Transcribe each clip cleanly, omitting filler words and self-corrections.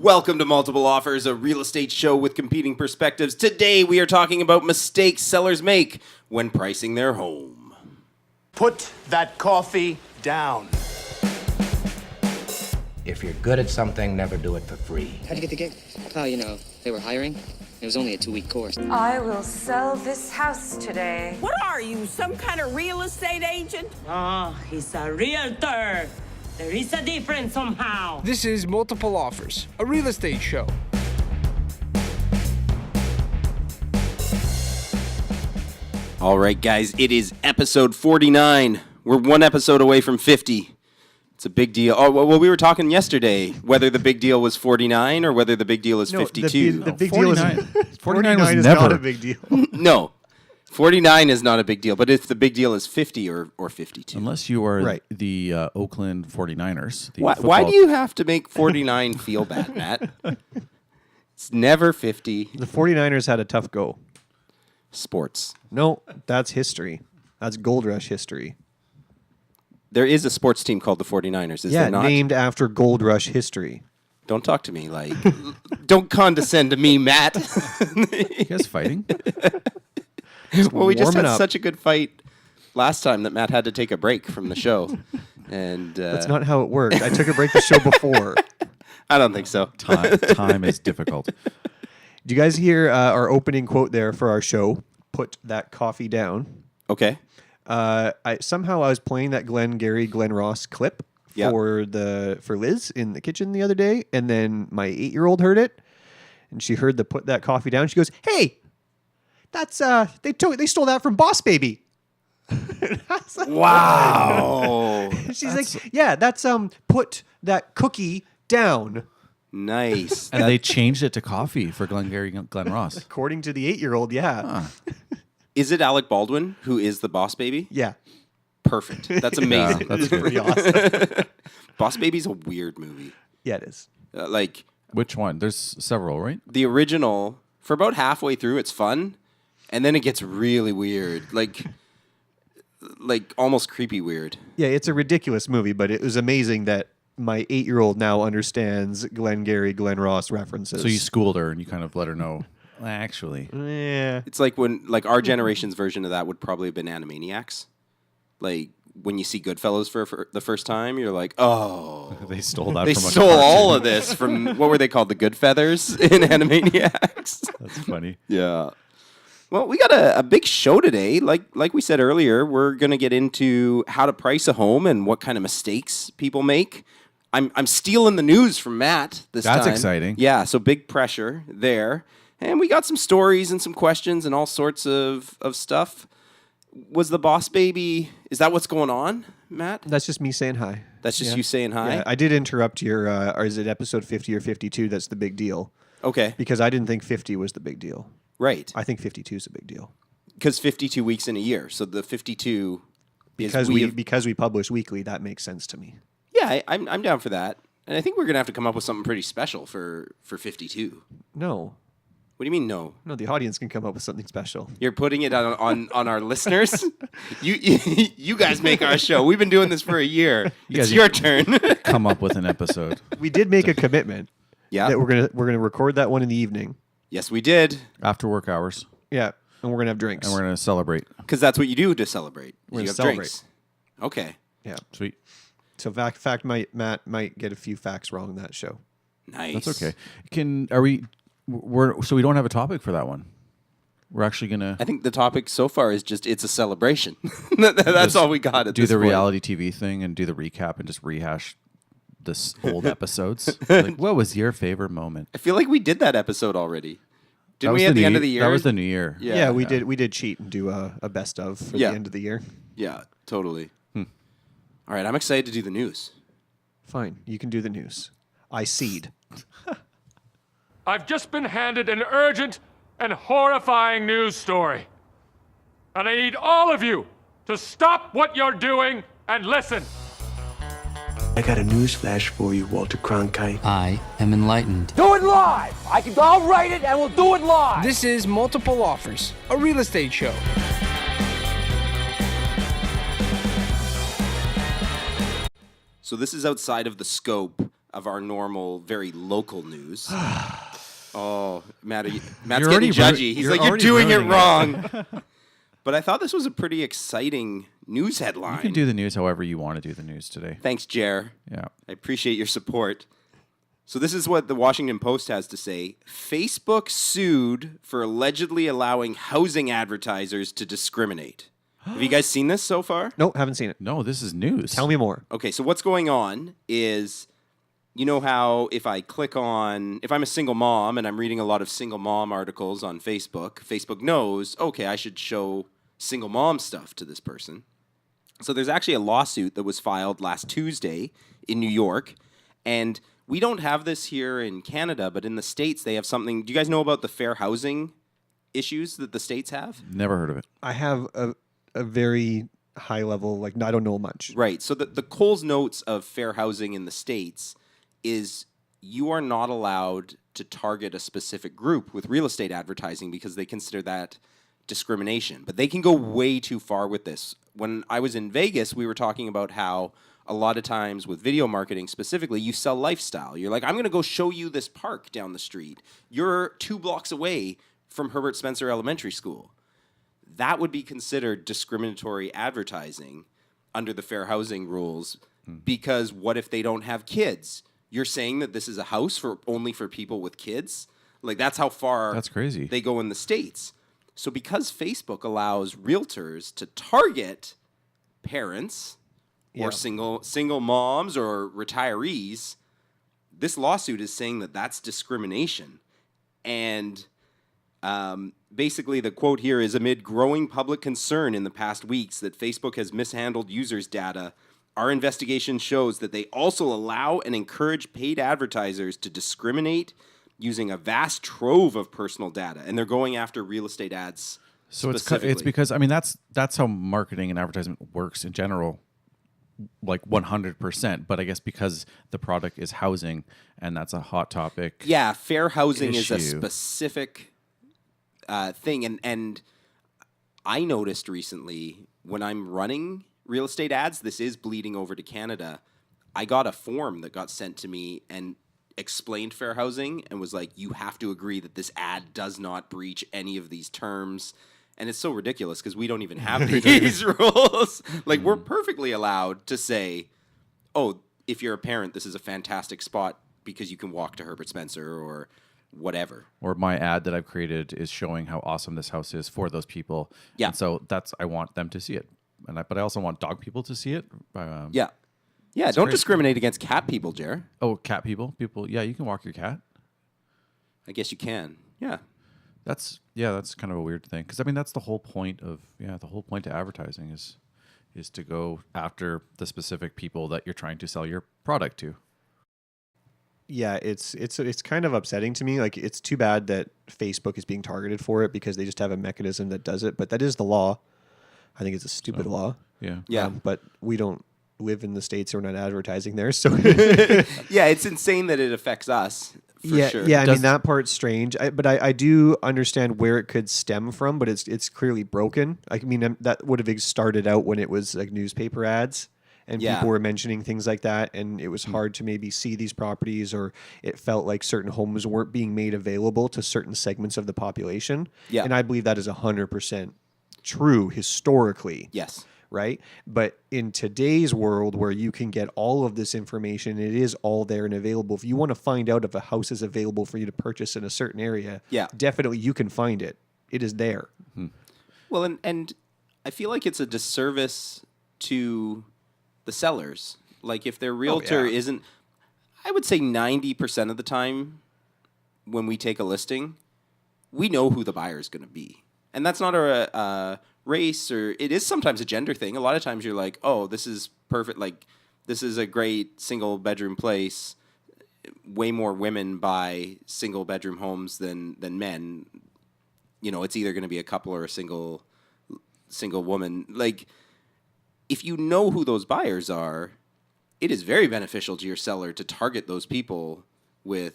Welcome to Multiple Offers, a real estate show with competing perspectives. Today we are talking about mistakes sellers make when pricing their home. Put that coffee down. If you're good at something, never do it for free. How'd you get the gig? Oh, you know, they were hiring. It was only a 2-week course. I will sell this house today. What are you, some kind of real estate agent? Oh, he's a realtor. There is a difference somehow. This is Multiple Offers, a real estate show. All right, guys, it is episode 49. We're one episode away from 50. It's a big deal. Oh, well, we were talking yesterday whether the big deal was 49 or whether the big deal is 52. The big deal is 49 is never not a big deal. No, 49 is not a big deal. But if the big deal is 50 or 52. Unless you are Right. the Oakland 49ers. The Why do you have to make 49 feel bad, Matt? It's never 50. The 49ers had a tough go. Sports. No, that's history. That's Gold Rush history. There is a sports team called the 49ers, is Yeah, there not? named after Gold Rush history. Don't talk to me like... Don't condescend to me, Matt. You guys fighting? Well, we just had Warming up. such a good fight last time that Matt had to take a break from the show. And That's not how it worked. I took a break the show before. I don't think so. Time is difficult. Do you guys hear our opening quote there for our show? Put that coffee down. Okay. I was playing that Glenn Ross clip Yeah. for Liz in the kitchen the other day, and then my 8-year-old heard it, and she heard the put that coffee down. She goes, "Hey, that's they stole that from Boss Baby." Wow. She's like, "Yeah, that's put that cookie down." Nice. And they changed it to coffee for Glengarry Glen Ross. According to the 8-year-old, yeah, Is it Alec Baldwin who is the Boss Baby? yeah, Perfect. That's amazing. That's good. pretty awesome. Boss Baby's a weird movie. Yeah, it is. Like Which one? There's several, right? the original, for about halfway through, it's fun, and then it gets really weird. Like almost creepy weird. Yeah, it's a ridiculous movie, but it was amazing that my 8-year-old now understands Glenn Ross references. So you schooled her and you kind of let her know. Actually, yeah. It's like when our generation's version of that would probably have been Animaniacs. Like when you see Goodfellas for the first time, you're like, oh, they stole that they from a stole cartoon. all of this from what were they called, the Good Feathers in Animaniacs. That's funny. Yeah. Well, we got a big show today. Like we said earlier, we're gonna get into how to price a home and what kind of mistakes people make. I'm stealing the news from Matt this time. That's exciting. Yeah, so big pressure there. And we got some stories and some questions and all sorts of stuff. Was the Boss Baby, is that what's going on, Matt? That's just me saying hi. That's just you saying hi? Yeah, I did interrupt your, or is it episode 50 or 52 that's the big deal? Okay, Because I didn't think 50 was the big deal. right. I think 52 is a big deal. Because 52 weeks in a year. So the 52 is... Because we publish weekly, that makes sense to me. Yeah, I'm down for that. And I think we're going to have to come up with something pretty special for 52. No. What do you mean, no? No, the audience can come up with something special. You're putting it on our listeners? You guys make our show. We've been doing this for a year. It's your turn. Come up with an episode. We did make a commitment Yeah. that we're gonna record that one in the evening. Yes, we did. After work hours. Yeah, and we're gonna have drinks. And we're going to celebrate. Because that's what you do to celebrate. We're You gonna have celebrate. drinks. Okay. Yeah. Sweet. So Matt might get a few facts wrong in that show. Nice. That's okay. So we don't have a topic for that one. We're actually going I to think the topic so far is just it's a celebration. That's all we got at do this the point. reality TV thing and do the recap and just rehash this old episodes. Like, what was your favorite moment? I feel like we did that episode already. Didn't That was we at the end of the year? That was the new year. Yeah. We did cheat and do a best of for Yeah. the end of the year. Yeah, totally. All right, I'm excited to do the news. Fine, you can do the news. I cede. I've just been handed an urgent and horrifying news story. And I need all of you to stop what you're doing and listen. I got a news flash for you, Walter Cronkite. I am enlightened. Do it live! I'll write it and we'll do it live! This is Multiple Offers, a real estate show. So this is outside of the scope of our normal, very local news. Oh, Matt's You're getting already judgy. He's you're like, you're already doing it ruining wrong. But I thought this was a pretty exciting news headline. You can do the news however you want to do the news today. Thanks, Jer. Yeah. I appreciate your support. So this is what the Washington Post has to say. Facebook sued for allegedly allowing housing advertisers to discriminate. Have you guys seen this so far? Nope, haven't seen it. No, this is news. Tell me more. Okay, so what's going on is, you know how if I'm a single mom and I'm reading a lot of single mom articles on Facebook, Facebook knows, okay, I should show single mom stuff to this person. So there's actually a lawsuit that was filed last Tuesday in New York, and we don't have this here in Canada, but in the States they have something. Do you guys know about the fair housing issues that the States have? Never heard of it. I have a very high level, like, I don't know much. Right. So the Coles Notes of fair housing in the States is you are not allowed to target a specific group with real estate advertising because they consider that discrimination. But they can go way too far with this. When I was in Vegas, we were talking about how a lot of times with video marketing specifically, you sell lifestyle. You're like, I'm going to go show you this park down the street. You're 2 blocks away from Herbert Spencer Elementary School. That would be considered discriminatory advertising under the fair housing rules because what if they don't have kids? You're saying that this is a house only for people with kids? Like, that's how far That's crazy. they go in the States. So because Facebook allows realtors to target parents or single moms or retirees, this lawsuit is saying that that's discrimination. And basically the quote here is, amid growing public concern in the past weeks that Facebook has mishandled users' data, our investigation shows that they also allow and encourage paid advertisers to discriminate using a vast trove of personal data. And they're going after real estate ads So specifically. it's because, I mean, that's how marketing and advertisement works in general, like 100%. But I guess because the product is housing and that's a hot topic. Yeah, fair housing is a issue. specific thing. And I noticed recently when I'm running real estate ads, this is bleeding over to Canada. I got a form that got sent to me and explained fair housing and was like, you have to agree that this ad does not breach any of these terms. And it's so ridiculous because we don't even have these rules. Like, we're perfectly allowed to say, oh, if you're a parent, this is a fantastic spot because you can walk to Herbert Spencer or whatever. Or my ad that I've created is showing how awesome this house is for those people. Yeah. And so I want them to see it. But I also want dog people to see it. Yeah. Yeah, don't discriminate against cat people, Jer. Oh, cat people? Yeah, you can walk your cat. I guess you can. Yeah. That's kind of a weird thing. Because, I mean, that's the whole point of, the whole point to advertising is to go after the specific people that you're trying to sell your product to. Yeah, it's kind of upsetting to me. Like, it's too bad that Facebook is being targeted for it because they just have a mechanism that does it. But that is the law. I think it's a stupid law. Yeah. Yeah. But we don't live in the States, or we're not advertising there. So Yeah, it's insane that it affects us. For sure. Yeah, I mean, that part's strange. But I do understand where it could stem from, but it's clearly broken. I mean, that would have started out when it was like newspaper ads. And people were mentioning things like that, and it was hard to maybe see these properties, or it felt like certain homes weren't being made available to certain segments of the population. Yeah. And I believe that is 100% true historically. Yes. Right? But in today's world where you can get all of this information, it is all there and available. If you want to find out if a house is available for you to purchase in a certain area, definitely you can find it. It is there. Well, and I feel like it's a disservice to the sellers. Like, if their realtor isn't, I would say 90% of the time when we take a listing, we know who the buyer is going to be. And that's not a race, or it is sometimes a gender thing. A lot of times you're like, oh, this is perfect. Like, this is a great single bedroom place. Way more women buy single bedroom homes than men. You know, it's either going to be a couple or a single woman. Like, if you know who those buyers are, it is very beneficial to your seller to target those people with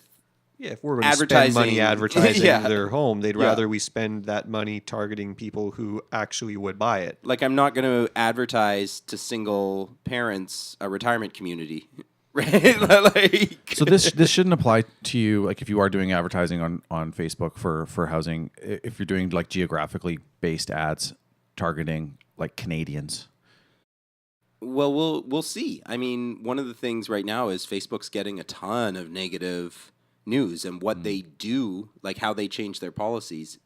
if we're going to spend money advertising their home, they'd rather we spend that money targeting people who actually would buy it. Like, I'm not going to advertise to single parents a retirement community. right? Like, So this shouldn't apply to you, like if you are doing advertising on Facebook for housing, if you're doing like geographically based ads targeting like Canadians. well, we'll see. I mean, one of the things right now is Facebook's getting a ton of negative news, and what they do, like how they change their policies,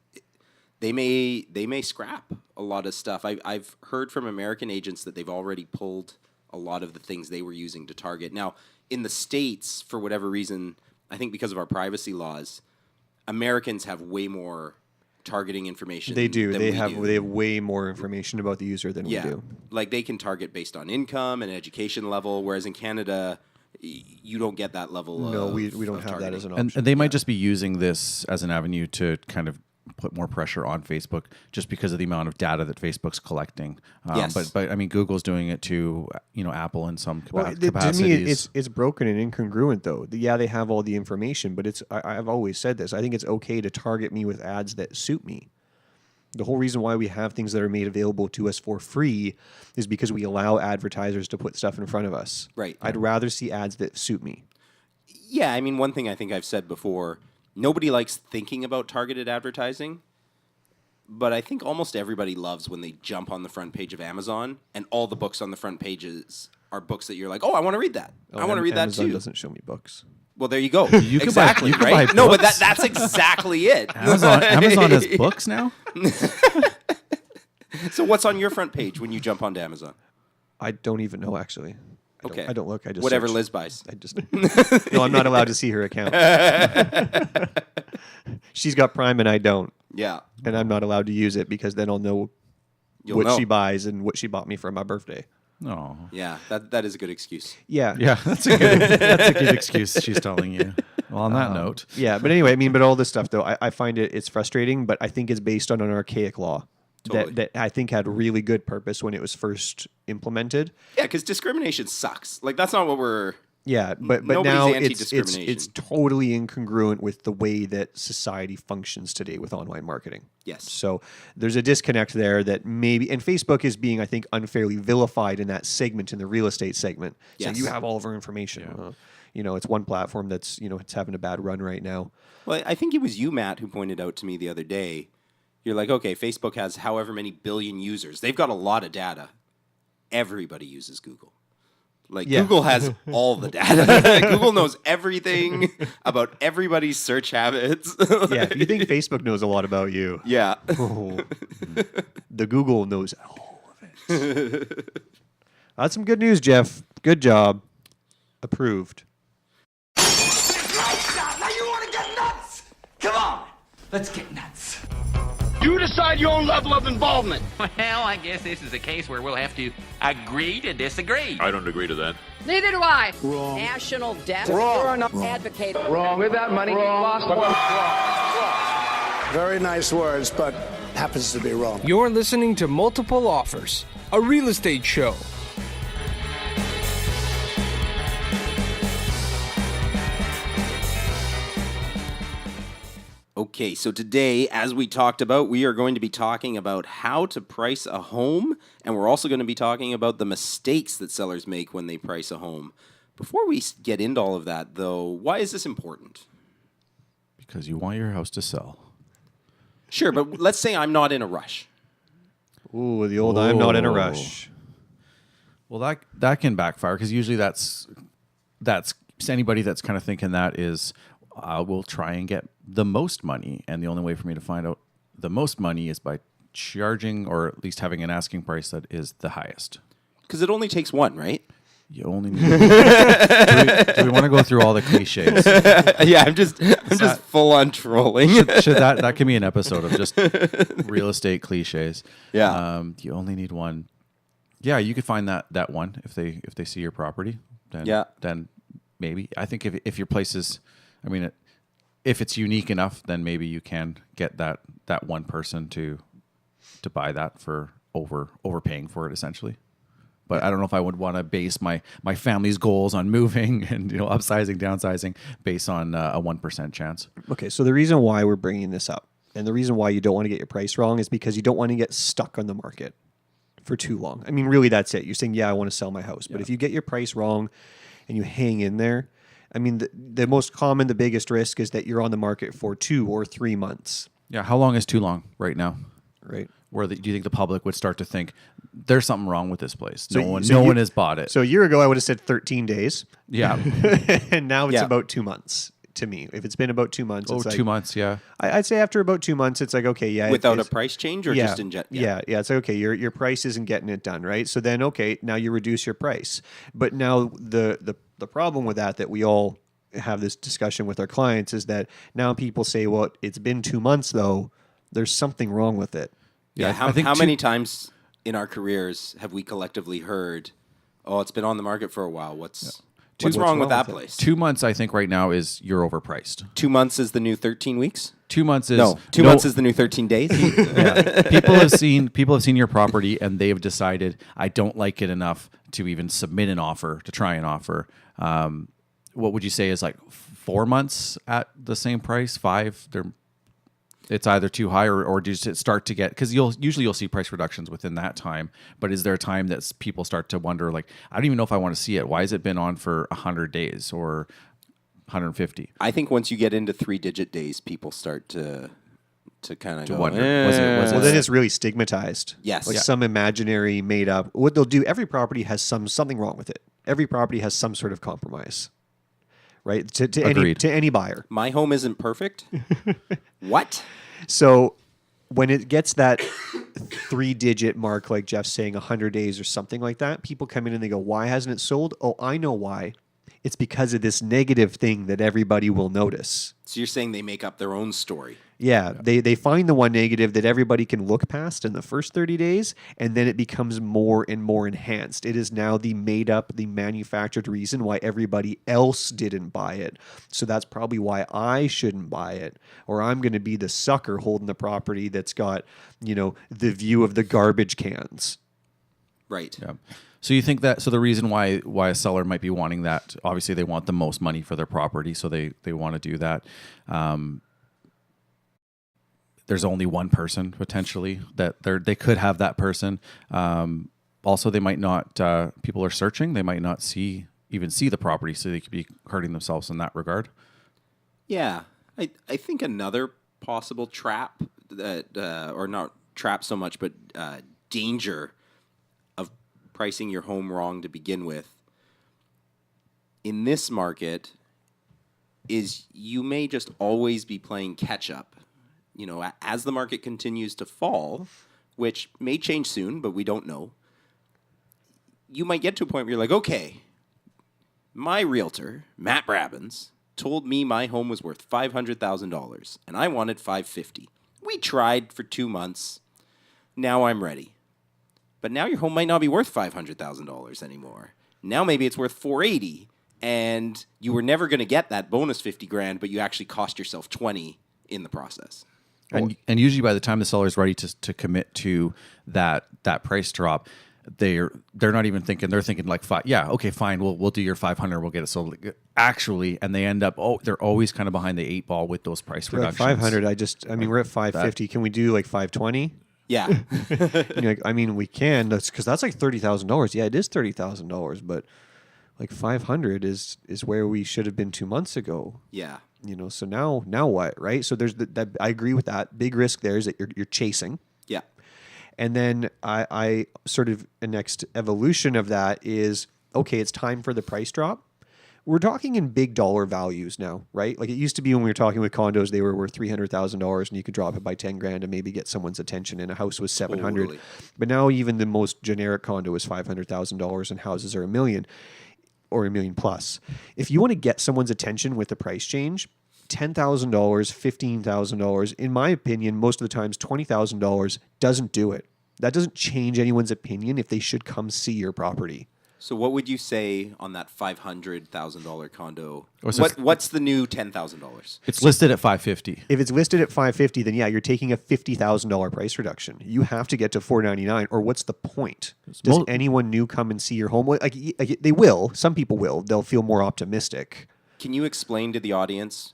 they may scrap a lot of stuff. I've heard from American agents that they've already pulled a lot of the things they were using to target. Now, in the States, for whatever reason, I think because of our privacy laws, Americans have way more targeting information. They do. than They we have do. they have way more information about the user than we do. Like they can target based on income and education level, whereas in Canada, you don't get that level No, of we don't of have targeting. that as an option. And they might just be using this as an avenue to kind of put more pressure on Facebook just because of the amount of data that Facebook's collecting. Yes. But I mean, Google's doing it to, Apple in some Well, to capacities. me, it's broken and incongruent, though. Yeah, they have all the information, but I've always said this. I think it's okay to target me with ads that suit me. The whole reason why we have things that are made available to us for free is because we allow advertisers to put stuff in front of us. Right. I'd rather see ads that suit me. Yeah, I mean, one thing I think I've said before, nobody likes thinking about targeted advertising, but I think almost everybody loves when they jump on the front page of Amazon and all the books on the front pages are books that you're like, oh, I want to read that. I want to read that Amazon too. doesn't show me books. Well, there you go. You can exactly, buy right? No, but books. that's exactly it. Amazon has books now? So what's on your front page when you jump onto Amazon? I don't even know, actually. I don't look. I just whatever search. Liz buys. I just no. I'm not allowed to see her account. She's got Prime and I don't. Yeah, and I'm not allowed to use it because then I'll know You'll what know. she buys and what she bought me for my birthday. Oh, yeah, that is a good excuse. Yeah, that's a good excuse she's telling you. Well, on that note, yeah. But anyway, I mean, but all this stuff though, I find it's frustrating. But I think it's based on an archaic law Totally. that I think had really good purpose when it was first implemented. Yeah, because discrimination sucks. Like that's not what we're. Yeah, but Nobody's now anti-discrimination. it's totally incongruent with the way that society functions today with online marketing. Yes. So there's a disconnect there that maybe, and Facebook is being, I think, unfairly vilified in that segment, in the real estate segment. So Yes. you have all of our information. It's one platform that's, it's having a bad run right now. Well, I think it was you, Matt, who pointed out to me the other day. You're like, okay, Facebook has however many billion users. They've got a lot of data. Everybody uses Google. Like, Yeah. Google has all the data. Google knows everything about everybody's search habits. Yeah, you think Facebook knows a lot about you. Yeah. Oh. The Google knows all of it. That's some good news, Jeff. Good job. Approved. Now you want to get nuts? Come on, let's get nuts. You decide your own level of involvement. Well, I guess this is a case where we'll have to agree to disagree. I don't agree to that. Neither do I. Wrong. National debt. Wrong. You're an Wrong. advocate. Wrong. With that money, lost one. Very nice words, but happens to be wrong. You're listening to Multiple Offers, a real estate show. Okay, so today, as we talked about, we are going to be talking about how to price a home, and we're also going to be talking about the mistakes that sellers make when they price a home. Before we get into all of that, though, why is this important? because you want your house to sell. Sure, but let's say I'm not in a rush. Ooh, the old I'm not in a rush. Well, that can backfire because usually that's anybody that's kind of thinking that is I will try and get the most money, and the only way for me to find out the most money is by charging or at least having an asking price that is the highest. Because it only takes one, right? You only need. do we want to go through all the cliches? Yeah, I'm just full on trolling. Should that can be an episode of just real estate cliches. Yeah. You only need one. Yeah, you could find that one if they see your property. Then maybe I think if your place is, I mean, if it's unique enough, then maybe you can get that one person to buy that for overpaying for it essentially. But I don't know if I would want to base my family's goals on moving and upsizing, downsizing based on a 1% chance. Okay, so the reason why we're bringing this up and the reason why you don't want to get your price wrong is because you don't want to get stuck on the market for too long. I mean, really, that's it. You're saying, yeah, I want to sell my house. But if you get your price wrong and you hang in there. I mean, the most common, the biggest risk is that you're on the market for 2 or 3 months. Yeah. How long is too long right now? Right. Do you think the public would start to think there's something wrong with this place? So No one has bought it. So a year ago, I would have said 13 days. Yeah. And now it's about 2 months to me. If it's been about 2 months, it's 2 months, yeah. I'd say after about 2 months, it's like, okay, yeah. Without a price change or just in general? Yeah. It's like, okay, your price isn't getting it done, right? So then, okay, now you reduce your price. But now the problem with that we all have this discussion with our clients is that now people say, well, it's been 2 months though. There's something wrong with it. Yeah. How many times in our careers have we collectively heard, oh, it's been on the market for a while. What's wrong with that place? 2 months, I think, right now is you're overpriced. 2 months is the new 13 weeks? 2 months is... No, 2 months is the new 13 days? People have seen your property and they have decided, I don't like it enough to even submit an offer, to try an offer. What would you say is like 4 months at the same price? 5? It's either too high or does it start to get, because you'll see price reductions within that time, but is there a time that people start to wonder, like, I don't even know if I want to see it. Why has it been on for 100 days or 150? I think once you get into 3-digit days, people start to kind of wonder. Well, then it's really stigmatized. Yes. Like some imaginary made up. What they'll do, every property has something wrong with it. Every property has some sort of compromise. Right? To any buyer. My home isn't perfect? What? So when it gets that 3-digit mark, like Jeff's saying, 100 days or something like that, people come in and they go, why hasn't it sold? Oh, I know why. It's because of this negative thing that everybody will notice. So you're saying they make up their own story? Yeah. They find the one negative that everybody can look past in the first 30 days, and then it becomes more and more enhanced. It is now the made up, the manufactured reason why everybody else didn't buy it. So that's probably why I shouldn't buy it, or I'm going to be the sucker holding the property that's got, the view of the garbage cans. Right. Yeah. So you think that, so the reason why a seller might be wanting that, obviously they want the most money for their property, so they want to do that. There's only one person potentially that they could have that person. Also, they might not, people are searching, they might not even see the property, so they could be hurting themselves in that regard. Yeah. I think another possible trap that, or not trap so much, but danger of pricing your home wrong to begin with in this market is you may just always be playing catch up. As the market continues to fall, which may change soon, but we don't know, you might get to a point where you're like, okay, my realtor, Matt Brabbins, told me my home was worth $500,000 and I wanted $550,000. We tried for 2 months. Now I'm ready. But now your home might not be worth $500,000 anymore. Now maybe it's worth $480,000, and you were never going to get that bonus $50,000, but you actually cost yourself $20,000 in the process. And usually by the time the seller is ready to commit to that price drop, they're not even thinking, they're thinking like, yeah, okay, fine, we'll do your 500, we'll get it sold. Actually, and they end up, they're always kind of behind the 8 ball with those price reductions. 500, we're at 550. Can we do like 520? Yeah. We can. That's because that's like $30,000. Yeah, it is $30,000, but like 500 is where we should have been 2 months ago. Yeah. So now what, right? So there's that. I agree with that. Big risk there is that you're chasing. Yeah. And then I sort of a next evolution of that is, okay, it's time for the price drop. We're talking in big dollar values now, right? Like it used to be when we were talking with condos, they were worth $300,000 and you could drop it by $10,000 and maybe get someone's attention, and a house was $700,000. Totally. But now even the most generic condo is $500,000 and houses are $1 million or $1 million plus. If you want to get someone's attention with the price change, $10,000, $15,000, in my opinion, most of the times $20,000 doesn't do it. That doesn't change anyone's opinion if they should come see your property. So what would you say on that $500,000 condo? What's the new $10,000? It's listed at $550,000. If it's listed at $550,000, then yeah, you're taking a $50,000 price reduction. You have to get to $499,000, or what's the point? Does anyone new come and see your home? Like they will. Some people will. They'll feel more optimistic. Can you explain to the audience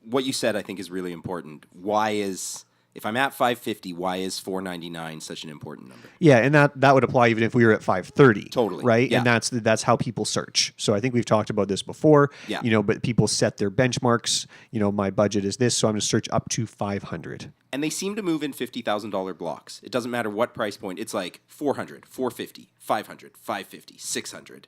what you said? I think is really important. Why is if I'm at 550, why is 499 such an important number? Yeah, and that would apply even if we were at 530. Totally. Right? Yeah. And that's how people search. So I think we've talked about this before. Yeah. But people set their benchmarks. My budget is this, so I'm going to search up to 500. And they seem to move in $50,000 blocks. It doesn't matter what price point. It's like 400, 450, 500, 550, 600.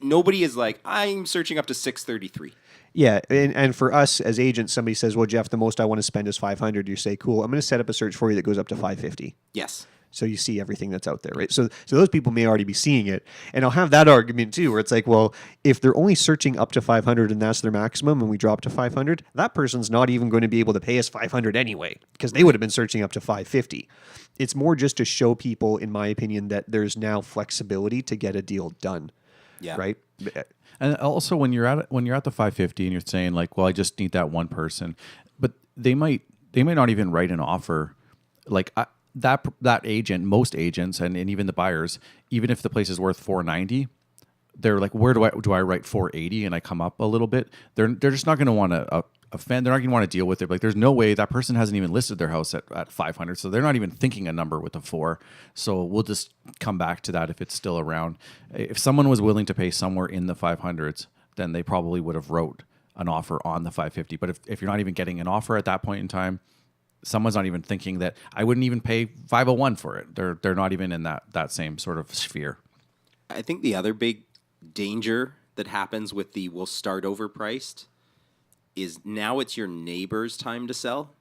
Nobody is like, I'm searching up to 633. Yeah, and for us as agents, somebody says, well, Geoff, the most I want to spend is 500. You say, cool, I'm going to set up a search for you that goes up to 550. Yes. So you see everything that's out there, right? So those people may already be seeing it. And I'll have that argument too, where it's like, well, if they're only searching up to 500 and that's their maximum and we drop to 500, that person's not even going to be able to pay us 500 anyway, because they would have been searching up to 550. It's more just to show people, in my opinion, that there's now flexibility to get a deal done. Yeah. Right? And also when you're at the 550 and you're saying like, well, I just need that one person, but they might not even write an offer. Like that agent, most agents and even the buyers, even if the place is worth 490, they're like, where do I write 480 and I come up a little bit? They're just not going to want to offend. They're not going to want to deal with it. Like there's no way that person hasn't even listed their house at 500. So they're not even thinking a number with a 4. So we'll just come back to that if it's still around. If someone was willing to pay somewhere in the 500s, then they probably would have wrote an offer on the 550. But if you're not even getting an offer at that point in time, someone's not even thinking that I wouldn't even pay 501 for it. They're not even in that same sort of sphere. I think the other big danger that happens with the we'll start overpriced is now it's your neighbor's time to sell,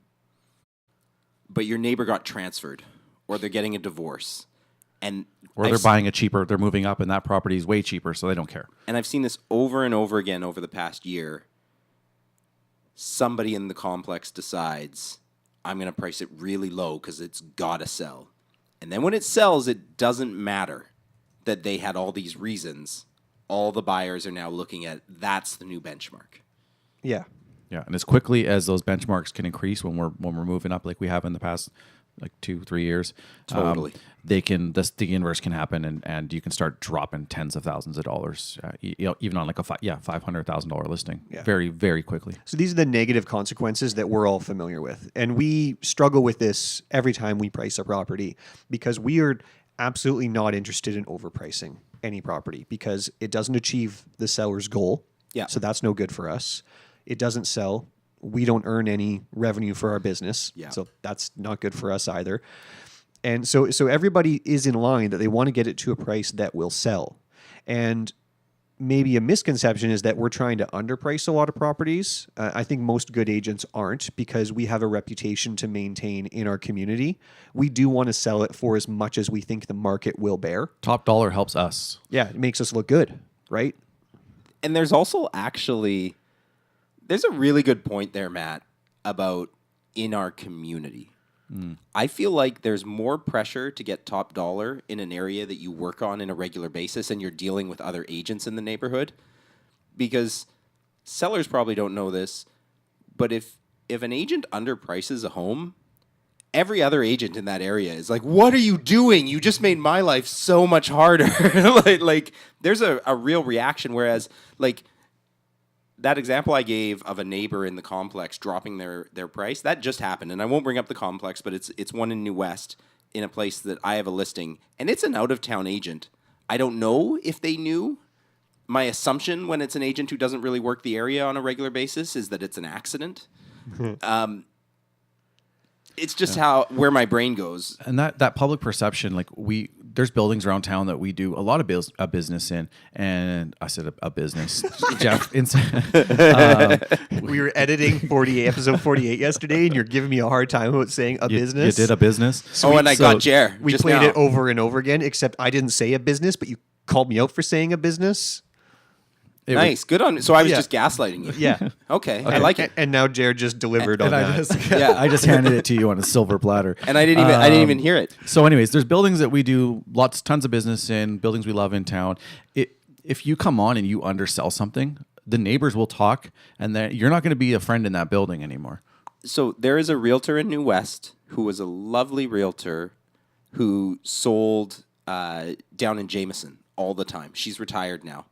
but your neighbor got transferred or they're getting a divorce. Or they're buying they're moving up and that property is way cheaper, so they don't care. And I've seen this over and over again over the past year. Somebody in the complex decides, I'm going to price it really low because it's got to sell. And then when it sells, it doesn't matter that they had all these reasons. All the buyers are now looking at that's the new benchmark. Yeah. Yeah, and as quickly as those benchmarks can increase when we're moving up like we have in the past like 2-3 years, totally, the inverse can happen, and you can start dropping tens of thousands of dollars, even on like a $500,000 listing, very very quickly. So these are the negative consequences that we're all familiar with, and we struggle with this every time we price a property because we are absolutely not interested in overpricing any property because it doesn't achieve the seller's goal. Yeah, so that's no good for us. It doesn't sell. We don't earn any revenue for our business. Yeah. So that's not good for us either. And so everybody is in line that they want to get it to a price that will sell. And maybe a misconception is that we're trying to underprice a lot of properties. I think most good agents aren't because we have a reputation to maintain in our community. We do want to sell it for as much as we think the market will bear. Top dollar helps us. Yeah, it makes us look good, right? And there's also actually... There's a really good point there, Matt, about in our community. I feel like there's more pressure to get top dollar in an area that you work on a regular basis and you're dealing with other agents in the neighborhood because sellers probably don't know this, but if an agent underprices a home, every other agent in that area is like, what are you doing? You just made my life so much harder. like there's a real reaction, whereas like that example I gave of a neighbor in the complex dropping their price, that just happened. And I won't bring up the complex, but it's one in New West in a place that I have a listing. And it's an out-of-town agent. I don't know if they knew. My assumption when it's an agent who doesn't really work the area on a regular basis is that it's an accident. It's just where my brain goes. And that public perception, like there's buildings around town that we do a lot of business in, and I said a business. Geoff, we were editing episode 48 yesterday, and you're giving me a hard time about saying a business. You did a business. I got Jer. We played it over and over again, except I didn't say a business, but you called me out for saying a business. Nice, good on. So I was just gaslighting you. Yeah. Okay, I like it. And now Jared just delivered on that. I just handed it to you on a silver platter, and I didn't even hear it. So, anyways, there's buildings that we do tons of business in, buildings we love in town. If you come on and you undersell something, the neighbors will talk, and then you're not going to be a friend in that building anymore. So there is a realtor in New West who was a lovely realtor who sold down in Jameson all the time. She's retired now.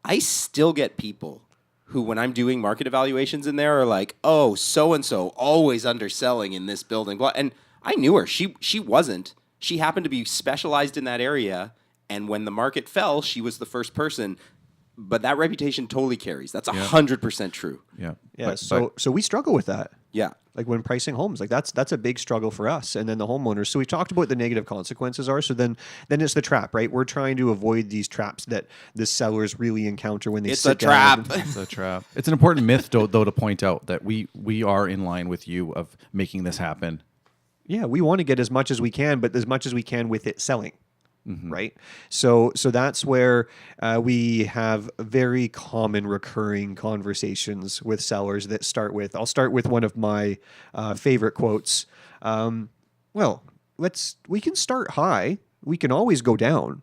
I still get people who, when I'm doing market evaluations in there, are like, oh, so-and-so always underselling in this building. And I knew her. She wasn't. She happened to be specialized in that area, and when the market fell, she was the first person. But that reputation totally carries. That's 100% true. Yeah. Yeah. So we struggle with that. Yeah. Like when pricing homes, like that's a big struggle for us. And then the homeowners. So we talked about what the negative consequences are. So then it's the trap, right? We're trying to avoid these traps that the sellers really encounter when they sit down. It's a trap. It's an important myth, though, to point out that we are in line with you of making this happen. Yeah, we want to get as much as we can, but as much as we can with it selling. Right. So that's where we have very common recurring conversations with sellers that start with, I'll start with one of my favorite quotes. Well, we can start high. We can always go down.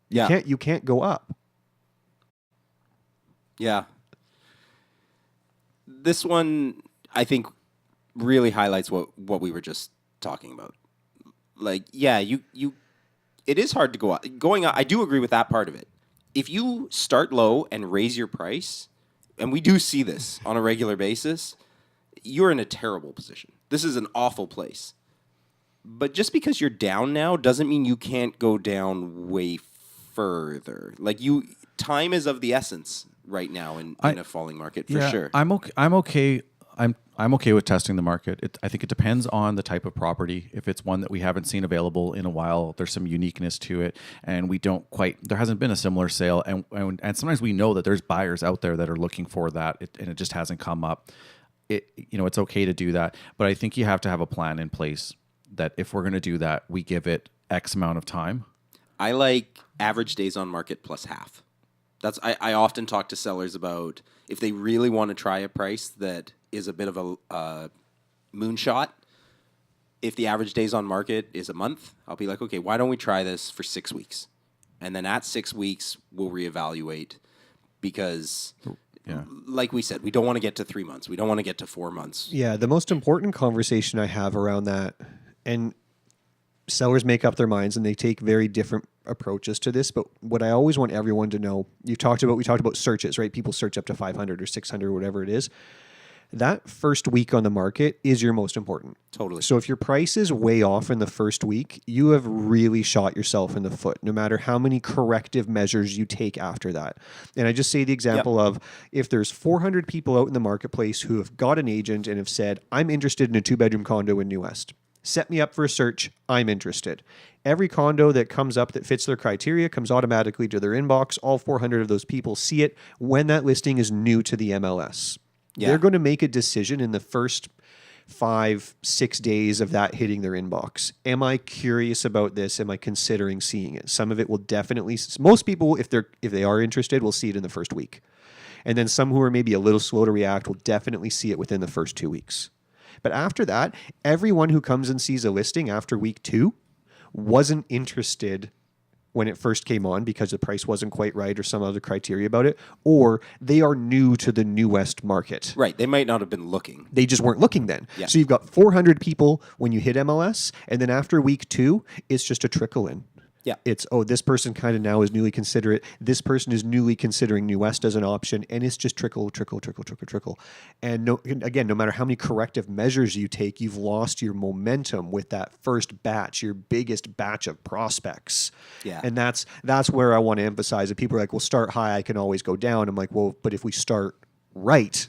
You can't go up. Yeah. This one, I think, really highlights what we were just talking about. Like, yeah, it is hard to go up. Going up, I do agree with that part of it. If you start low and raise your price, and we do see this on a regular basis, you're in a terrible position. This is an awful place. But just because you're down now doesn't mean you can't go down way further. Like time is of the essence right now in a falling market for sure. I'm okay. I'm okay with testing the market. I think it depends on the type of property. If it's one that we haven't seen available in a while, there's some uniqueness to it, and there hasn't been a similar sale, and sometimes we know that there's buyers out there that are looking for that, and it just hasn't come up. It's okay to do that, but I think you have to have a plan in place that if we're going to do that, we give it X amount of time. I like average days on market plus half. I often talk to sellers about if they really want to try a price that is a bit of a moonshot. If the average days on market is a month, I'll be like, okay, why don't we try this for 6 weeks? And then at 6 weeks, we'll reevaluate because, like we said, we don't want to get to 3 months. We don't want to get to 4 months. Yeah, the most important conversation I have around that, and sellers make up their minds and they take very different approaches to this, but what I always want everyone to know, we talked about searches, right? People search up to 500 or 600 or whatever it is. That first week on the market is your most important. Totally. So if your price is way off in the first week, you have really shot yourself in the foot, no matter how many corrective measures you take after that. And I just say the example of if there's 400 people out in the marketplace who have got an agent and have said, I'm interested in a 2-bedroom condo in New West. Set me up for a search. I'm interested. Every condo that comes up that fits their criteria comes automatically to their inbox. All 400 of those people see it when that listing is new to the MLS. Yeah. They're going to make a decision in the first 5-6 days of that hitting their inbox. Am I curious about this? Am I considering seeing it? Some of it will definitely, most people, if they are interested, will see it in the first week. And then some who are maybe a little slow to react will definitely see it within the first 2 weeks. But after that, everyone who comes and sees a listing after week 2 wasn't interested when it first came on because the price wasn't quite right or some other criteria about it, or they are new to the New West market. Right. They might not have been looking. They just weren't looking then. Yeah. So you've got 400 people when you hit MLS, and then after week 2, it's just a trickle in. Yeah. It's, this person kind of now is newly considerate. This person is newly considering New West as an option, and it's just trickle. And no matter how many corrective measures you take, you've lost your momentum with that first batch, your biggest batch of prospects. Yeah. And that's where I want to emphasize that people are like, well, start high, I can always go down. I'm like, well, but if we start right,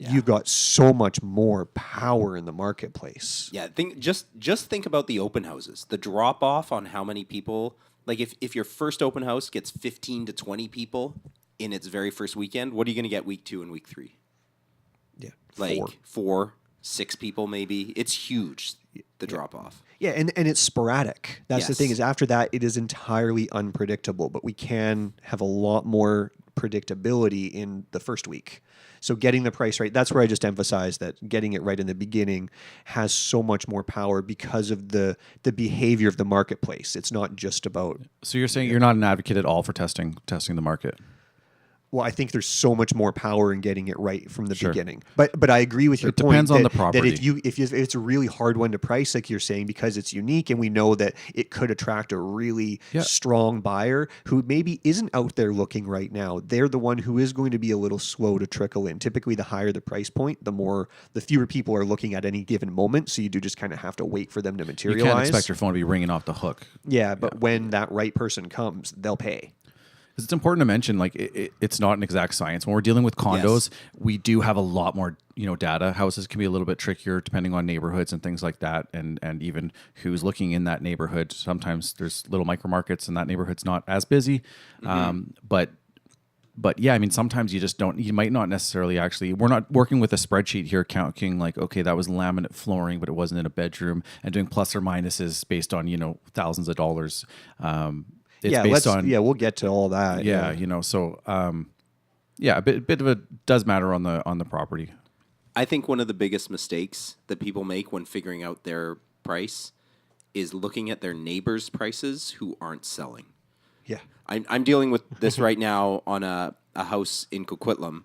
you've got so much more power in the marketplace. Yeah, just think about the open houses. The drop off on how many people, like if your first open house gets 15 to 20 people in its very first weekend, what are you going to get week 2 and week 3? Yeah, like 4, 6 people maybe. It's huge, the drop off. Yeah, and it's sporadic. That's the thing, is after that, it is entirely unpredictable, but we can have a lot more predictability in the first week. So getting the price right, that's where I just emphasize that getting it right in the beginning has so much more power because of the behavior of the marketplace. It's not just about... So you're saying you're not an advocate at all for testing the market? Well, I think there's so much more power in getting it right from the beginning. But I agree with your point. It depends on the property. That if it's a really hard one to price, like you're saying, because it's unique and we know that it could attract a really strong buyer who maybe isn't out there looking right now. They're the one who is going to be a little slow to trickle in. Typically, the higher the price point, the fewer people are looking at any given moment. So you do just kind of have to wait for them to materialize. You can't expect your phone to be ringing off the hook. Yeah, but when that right person comes, they'll pay. It's important to mention, like it's not an exact science. When we're dealing with condos, we do have a lot more, data. Houses can be a little bit trickier depending on neighborhoods and things like that, and even who's looking in that neighborhood. Sometimes there's little micro markets, and that neighborhood's not as busy. But yeah, I mean, sometimes you just don't. You might not necessarily actually. We're not working with a spreadsheet here, counting like, okay, that was laminate flooring, but it wasn't in a bedroom, and doing plus or minuses based on thousands of dollars. It's based on we'll get to all that. So a bit of it does matter on the property. I think one of the biggest mistakes that people make when figuring out their price is looking at their neighbors' prices who aren't selling. Yeah, I'm dealing with this right now on a house in Coquitlam,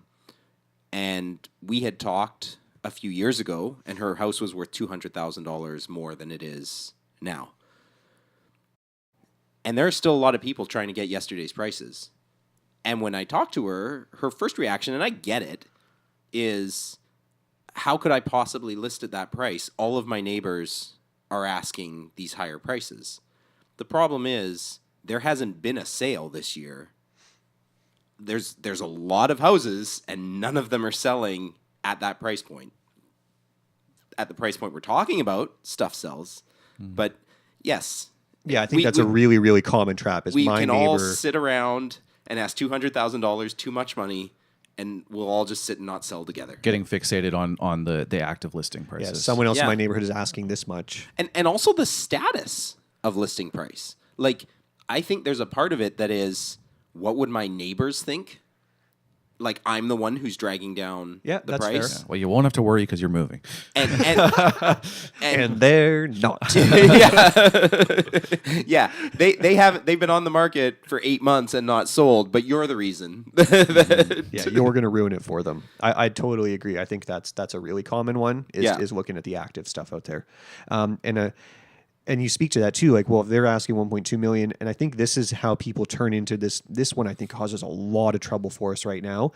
and we had talked a few years ago, and her house was worth $200,000 more than it is now. And there are still a lot of people trying to get yesterday's prices. And when I talk to her, her first reaction, and I get it, is how could I possibly list at that price? All of my neighbors are asking these higher prices. The problem is there hasn't been a sale this year. There's a lot of houses, and none of them are selling at that price point. At the price point we're talking about, stuff sells. But yes. Yeah, I think that's a really, really common trap. We can all sit around and ask $200,000, too much money, and we'll all just sit and not sell together. Getting fixated on the active listing prices. Yeah, someone else in my neighborhood is asking this much. And also the status of listing price. Like, I think there's a part of it that is, what would my neighbors think? Like, I'm the one who's dragging down the that's price. fair. Yeah. Well, you won't have to worry because you're moving. And they're not. Yeah, they've been on the market for 8 months and not sold, but you're the reason. Yeah, you're going to ruin it for them. I totally agree. I think that's a really common one is looking at the active stuff out there. And you speak to that too, like, well, if they're asking 1.2 million, and I think this is how people turn into this one I think causes a lot of trouble for us right now,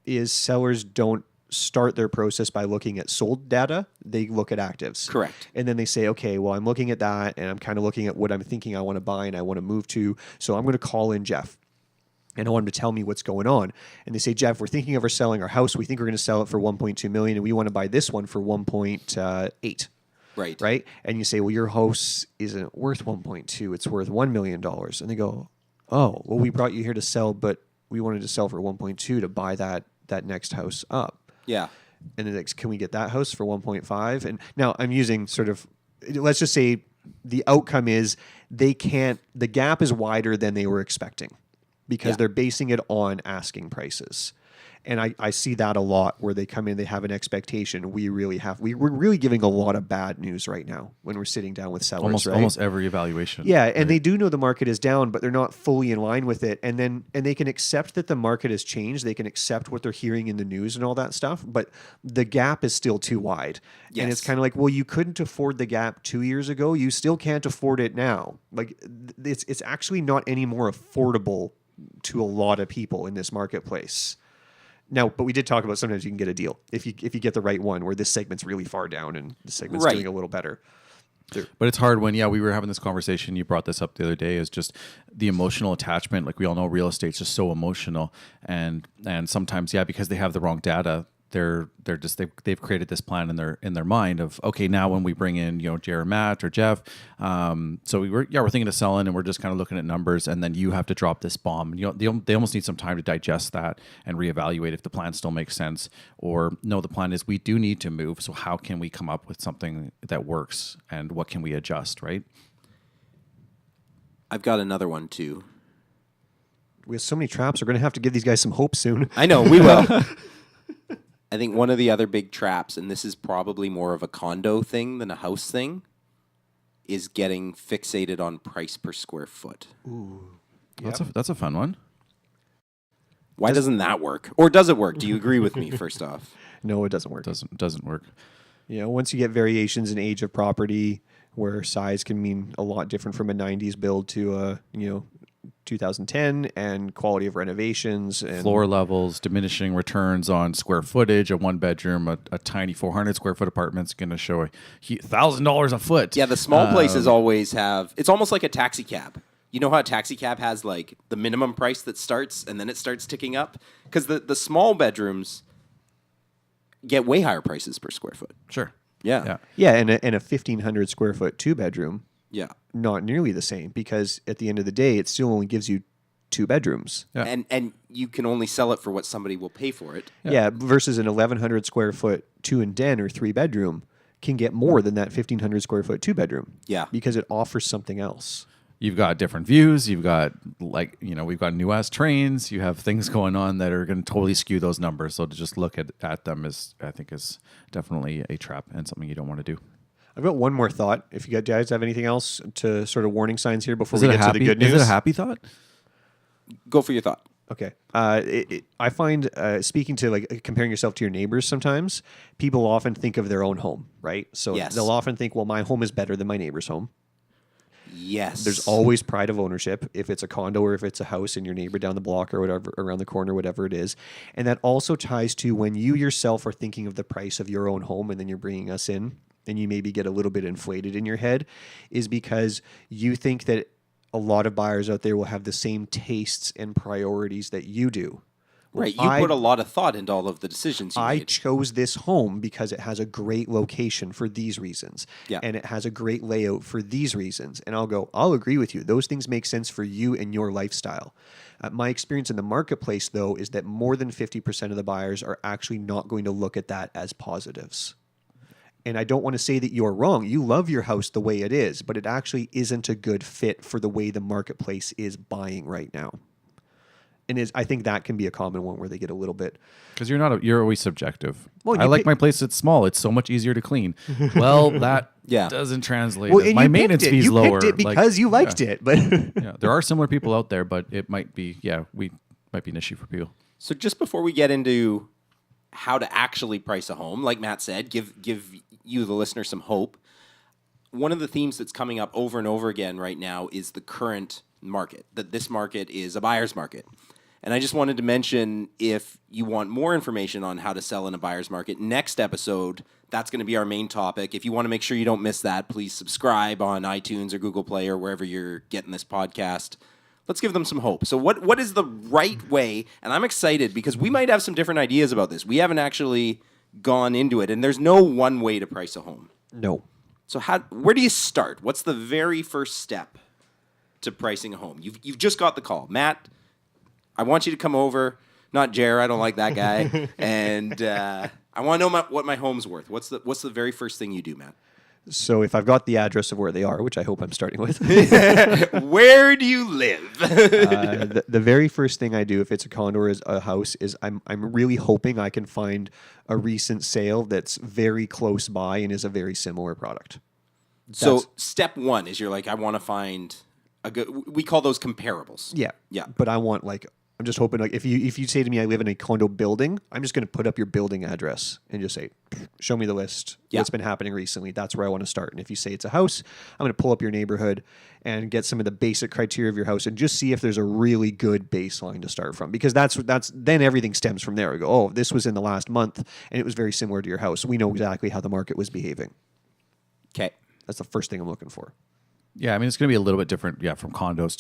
is sellers don't start their process by looking at sold data. They look at actives. Correct. And then they say, okay, well, I'm looking at that, and I'm kind of looking at what I'm thinking I want to buy and I want to move to, so I'm going to call in Geoff. And I want him to tell me what's going on. And they say, Geoff, we're thinking of selling our house. We think we're going to sell it for 1.2 million, and we want to buy this one for 1.8. Right. And you say, well, your house isn't worth 1.2. It's worth $1 million. And they go, oh, well, we brought you here to sell, but we wanted to sell for 1.2 to buy that next house up. Yeah. And then can we get that house for 1.5? And now I'm using let's just say the outcome is the gap is wider than they were expecting because they're basing it on asking prices. And I see that a lot where they come in, they have an expectation. We're really giving a lot of bad news right now when we're sitting down with sellers. Almost every evaluation. Yeah, and they do know the market is down, but they're not fully in line with it. And they can accept that the market has changed. They can accept what they're hearing in the news and all that stuff, but the gap is still too wide. Yes. And it's kind of like, well, you couldn't afford the gap 2 years ago. You still can't afford it now. Like it's actually not any more affordable to a lot of people in this marketplace. Now, but we did talk about sometimes you can get a deal if you get the right one where this segment's really far down and this segment's doing a little better. But it's hard when, we were having this conversation. You brought this up the other day, is just the emotional attachment. Like we all know real estate's just so emotional. And sometimes, because they have the wrong data, they've created this plan in their mind of, okay, now when we bring in Jared, Matt, or Geoff, so we're thinking of selling, and we're just kind of looking at numbers, and then you have to drop this bomb. They almost need some time to digest that and reevaluate if the plan still makes sense, or no, the plan is we do need to move. So how can we come up with something that works, and what can we adjust? Right. I've got another one too. We have so many traps. We're going to have to give these guys some hope soon. I know we will. I think one of the other big traps, and this is probably more of a condo thing than a house thing, is getting fixated on price per square foot. Ooh. Yep. That's a fun one. Why doesn't that work? Or does it work? Do you agree with me, first off? No, it doesn't work. Doesn't work. Once you get variations in age of property, where size can mean a lot different from a 90s build to a 2010, and quality of renovations and floor levels, diminishing returns on square footage. A one bedroom, a tiny 400 square foot apartment's going to show $1,000 a foot. Yeah, the small places always have. It's almost like a taxi cab. You know how a taxi cab has like the minimum price that starts and then it starts ticking up? Because the small bedrooms get way higher prices per square foot. Sure. Yeah. And a 1,500 square foot 2-bedroom. Yeah. Not nearly the same, because at the end of the day, it still only gives you 2 bedrooms. Yeah. And you can only sell it for what somebody will pay for it. Yeah, versus an 1,100 square foot 2 and den or 3-bedroom can get more than that 1,500 square foot 2-bedroom. Yeah. Because it offers something else. You've got different views. You've got we've got new ass trains. You have things going on that are going to totally skew those numbers. So to just look at them is definitely a trap and something you don't want to do. I've got one more thought. If you guys have anything else to sort of warning signs here before Is we it get to the good news. Is it a happy thought? Go for your thought. Okay. I find speaking to like comparing yourself to your neighbors, sometimes people often think of their own home, right? So they'll often think, well, my home is better than my neighbor's home. Yes. There's always pride of ownership, if it's a condo or if it's a house and your neighbor down the block or whatever, around the corner, whatever it is. And that also ties to when you yourself are thinking of the price of your own home and then you're bringing us in and you maybe get a little bit inflated in your head, is because you think that a lot of buyers out there will have the same tastes and priorities that you do. Right. You put a lot of thought into all of the decisions you I made. chose this home because it has a great location for these reasons. Yeah. And it has a great layout for these reasons. And I'll agree with you. Those things make sense for you and your lifestyle. My experience in the marketplace, though, is that more than 50% of the buyers are actually not going to look at that as positives. And I don't want to say that you're wrong. You love your house the way it is, but it actually isn't a good fit for the way the marketplace is buying right now. And I think that can be a common one where they get a little bit. Because you're always subjective. Well, I like my place. It's small. It's so much easier to clean. Well, that doesn't translate. Well, and my you maintenance picked it. fees You lower. picked it because you liked it. But there are similar people out there, but it might be might be an issue for people. So just before we get into how to actually price a home, like Matt said, give you, the listener, some hope. One of the themes that's coming up over and over again right now is the current market, that this market is a buyer's market. And I just wanted to mention, if you want more information on how to sell in a buyer's market, next episode, that's going to be our main topic. If you want to make sure you don't miss that, please subscribe on iTunes or Google Play or wherever you're getting this podcast. Let's give them some hope. So what is the right way? And I'm excited because we might have some different ideas about this. We haven't actually gone into it, and there's no one way to price a home. No. So where do you start? What's the very first step to pricing a home? You've just got the call. Matt, I want you to come over. Not Jer, I don't like that guy. And I want to know what my home's worth. What's the very first thing you do, Matt? So if I've got the address of where they are, which I hope I'm starting with. Where do you live? The very first thing I do, if it's a condo or a house, is I'm really hoping I can find a recent sale that's very close by and is a very similar product. So step one is you're like, I want to find a good. We call those comparables. Yeah. Yeah. But I want I'm just hoping if you say to me I live in a condo building, I'm just going to put up your building address and just say, show me the list. Yeah. What's been happening recently? That's where I want to start. And if you say it's a house, I'm going to pull up your neighborhood and get some of the basic criteria of your house and just see if there's a really good baseline to start from, because that's then everything stems from there. We go, oh, this was in the last month and it was very similar to your house. We know exactly how the market was behaving. Okay. That's the first thing I'm looking for. Yeah, I mean, it's going to be a little bit different, from condos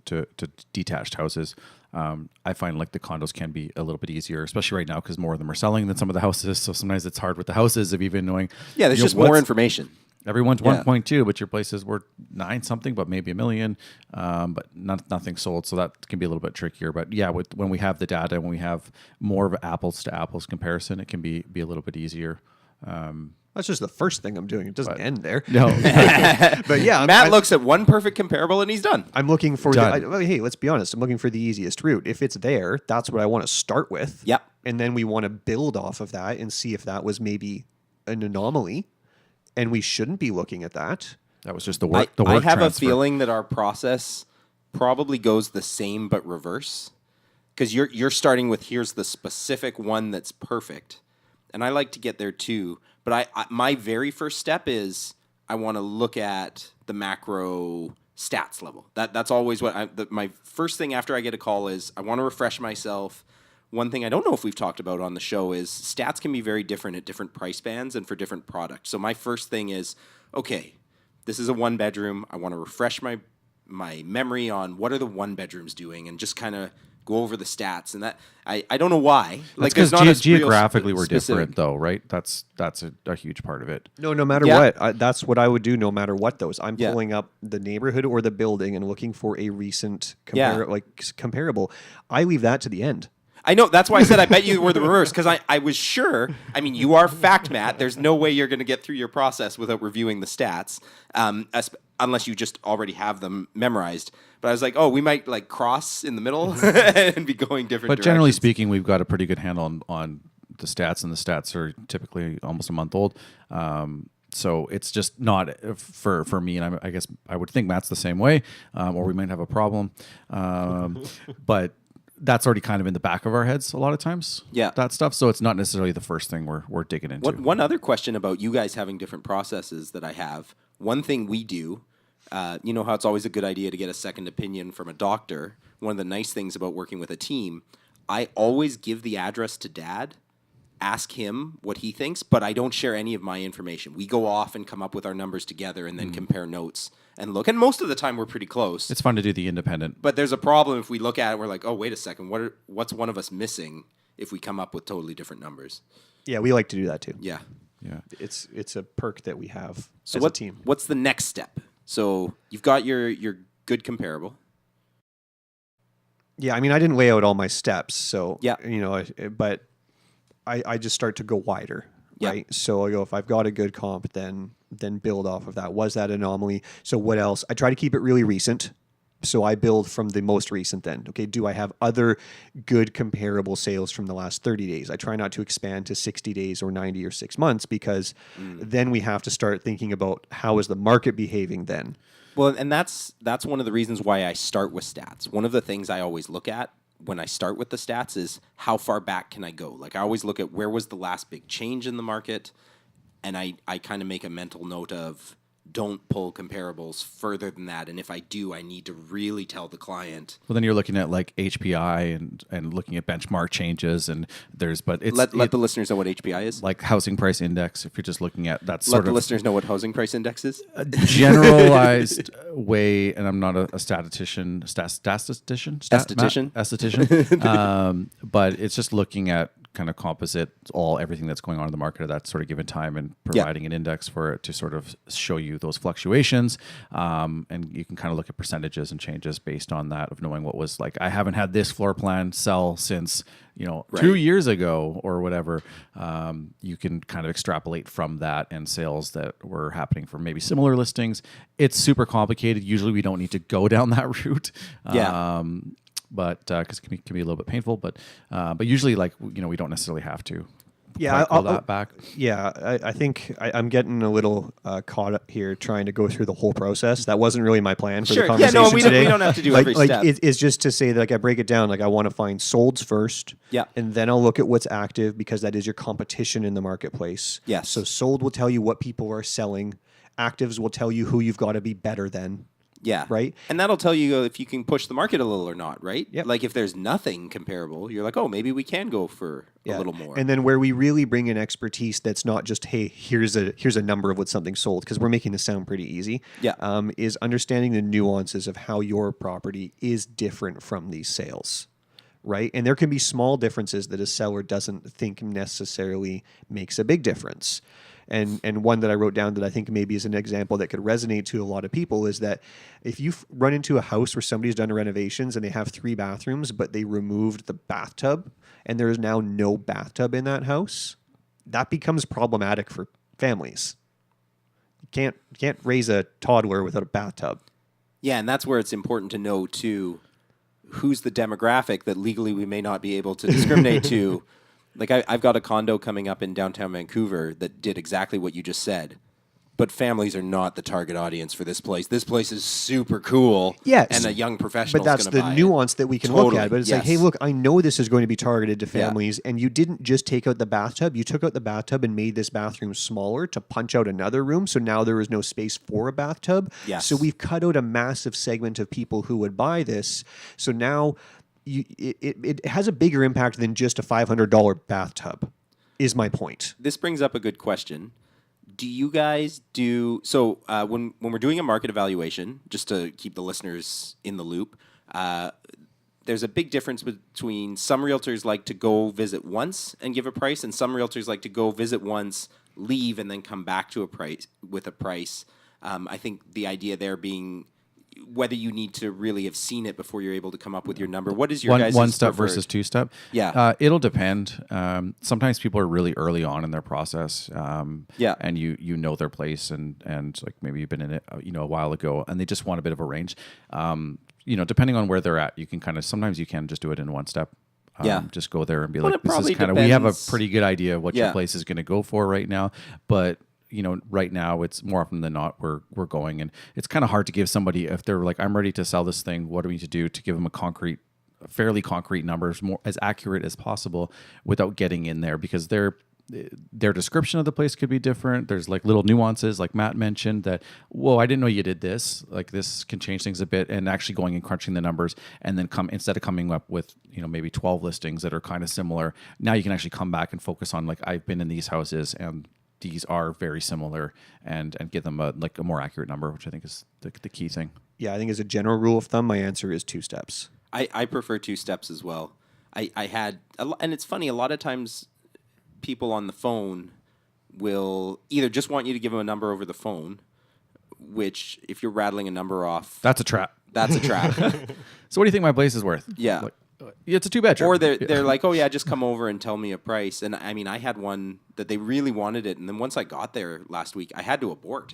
to detached houses. I find like the condos can be a little bit easier, especially right now because more of them are selling than some of the houses. So sometimes it's hard with the houses of even knowing. Yeah, there's just more information. Everyone's 1.2, but your place is worth 9 something, but maybe $1 million, but nothing sold. So that can be a little bit trickier. But yeah, when we have the data, when we have more of an apples to apples comparison, it can be a little bit easier. That's just the first thing I'm doing. It doesn't end there. No. But yeah. Matt looks at one perfect comparable and he's done. I'm looking for hey, let's be honest. I'm looking for the easiest route. If it's there, that's what I want to start with. Yep. And then we want to build off of that and see if that was maybe an anomaly. And we shouldn't be looking at that. That was just the work. I have a feeling that our process probably goes the same but reverse. because you're starting with here's the specific one that's perfect, and I like to get there too. But my very first step is I want to look at the macro stats level. That's always what my first thing after I get a call is I want to refresh myself. One thing I don't know if we've talked about on the show is stats can be very different at different price bands and for different products. So my first thing is, okay, this is a 1-bedroom. I want to refresh my memory on what are the 1-bedrooms doing and just kind of go over the stats. And that I don't know why. Like because geographically we're different though, right? That's a huge part of it. No matter what, that's what I would do no matter what those. I'm pulling up the neighborhood or the building and looking for a recent comparable. I leave that to the end. I know. That's why I said I bet you were the reverse, because I was sure. I mean, you are fact, Matt. There's no way you're going to get through your process without reviewing the stats, unless you just already have them memorized. But I was like, oh, we might like cross in the middle and be going different directions. But generally speaking, we've got a pretty good handle on the stats, and the stats are typically almost a month old. So it's just not for me, and I guess I would think Matt's the same way, or we might have a problem. But that's already kind of in the back of our heads a lot of times. Yeah, that stuff. So it's not necessarily the first thing we're digging into. One other question about you guys having different processes that I have. One thing we do, you know how it's always a good idea to get a second opinion from a doctor. One of the nice things about working with a team, I always give the address to Dad, ask him what he thinks, but I don't share any of my information. We go off and come up with our numbers together and then compare notes and look. And most of the time we're pretty close. It's fun to do the independent. But there's a problem if we look at it, we're like, oh, wait a second, what's one of us missing if we come up with totally different numbers? Yeah, we like to do that too. Yeah. It's a perk that we have as a team. What's the next step? So you've got your good comparable. Yeah, I mean, I didn't lay out all my steps, so yeah, but I just start to go wider, right? So I go, if I've got a good comp, then build off of that. Was that anomaly? So what else? I try to keep it really recent. So I build from the most recent then. Okay, do I have other good comparable sales from the last 30 days? I try not to expand to 60 days or 90 or 6 months, because then we have to start thinking about how is the market behaving then. Well, and that's one of the reasons why I start with stats. One of the things I always look at when I start with the stats is how far back can I go? Like I always look at where was the last big change in the market, and I kind of make a mental note of don't pull comparables further than that. And if I do, I need to really tell the client. Well, then you're looking at like HPI and looking at benchmark changes, and let the listeners know what HPI is. Like housing price index. If you're just looking at that let the listeners know what housing price index is. A generalized way, and I'm not a statistician, but it's just looking at kind of composite everything that's going on in the market at that sort of given time and providing an index for it to sort of show you those fluctuations. And you can kind of look at percentages and changes based on that, of knowing what was like, I haven't had this floor plan sell since, 2 years ago or whatever. You can kind of extrapolate from that and sales that were happening for maybe similar listings. It's super complicated. Usually we don't need to go down that route. But because it can be a little bit painful, but usually we don't necessarily have to. Yeah, pull that back. Yeah, I think I'm getting a little caught up here trying to go through the whole process. That wasn't really my plan for the conversation today. We don't have to do every step. It's just to say that I break it down. Like I want to find solds first, and then I'll look at what's active, because that is your competition in the marketplace. Yes. So sold will tell you what people are selling. Actives will tell you who you've got to be better than. Yeah. Right. And that'll tell you if you can push the market a little or not, right? Yep. Like if there's nothing comparable, you're like, oh, maybe we can go for a little more. And then where we really bring in expertise, that's not just, hey, here's a number of what something sold, because we're making this sound pretty easy. Yeah. Is understanding the nuances of how your property is different from these sales. Right. And there can be small differences that a seller doesn't think necessarily makes a big difference. And one that I wrote down that I think maybe is an example that could resonate to a lot of people is that if you run into a house where somebody's done renovations and they have 3 bathrooms, but they removed the bathtub and there is now no bathtub in that house, that becomes problematic for families. You can't raise a toddler without a bathtub. Yeah, and that's where it's important to know too who's the demographic that legally we may not be able to discriminate to. Like I've got a condo coming up in downtown Vancouver that did exactly what you just said. But families are not the target audience for this place. This place is super cool. Yes. And a young professional. But that's the nuance that we can look at. But it's like, hey, look, I know this is going to be targeted to families, and you didn't just take out the bathtub. You took out the bathtub and made this bathroom smaller to punch out another room. So now there is no space for a bathtub. Yes. So we've cut out a massive segment of people who would buy this. So now it has a bigger impact than just a $500 bathtub, is my point. This brings up a good question. Do you guys do so when we're doing a market evaluation, just to keep the listeners in the loop, there's a big difference between some realtors like to go visit once and give a price, and some realtors like to go visit once, leave, and then come back to a price with a price. I think the idea there being whether you need to really have seen it before you're able to come up with your number. What is your guys' one step preferred? versus two step? Yeah. It'll depend. Sometimes people are really early on in their process. Yeah. And you know their place and like maybe you've been in it a while ago and they just want a bit of a range. Depending on where they're at, you can sometimes you can just do it in one step. Just go there and be like, this is we have a pretty good idea of what your place is going to go for right now. But right now it's more often than not we're going, and it's kind of hard to give somebody, if they're like, I'm ready to sell this thing, what do we need to do, to give them a fairly concrete numbers, more as accurate as possible without getting in there, because their description of the place could be different. There's like little nuances, like Matt mentioned, that, whoa, I didn't know you did this. Like this can change things a bit, and actually going and crunching the numbers, and then instead of coming up with maybe 12 listings that are kind of similar, now you can actually come back and focus on like, I've been in these houses and these are very similar, and give them a more accurate number, which I think is the key thing. Yeah, I think as a general rule of thumb, my answer is 2 steps. I prefer 2 steps as well. I had, and it's funny, a lot of times people on the phone will either just want you to give them a number over the phone, which if you're rattling a number off, that's a trap. That's a trap. So what do you think my place is worth? Yeah. It's a 2-bedroom. Or they're like, oh yeah, just come over and tell me a price. And I mean, I had one that they really wanted it, and then once I got there last week, I had to abort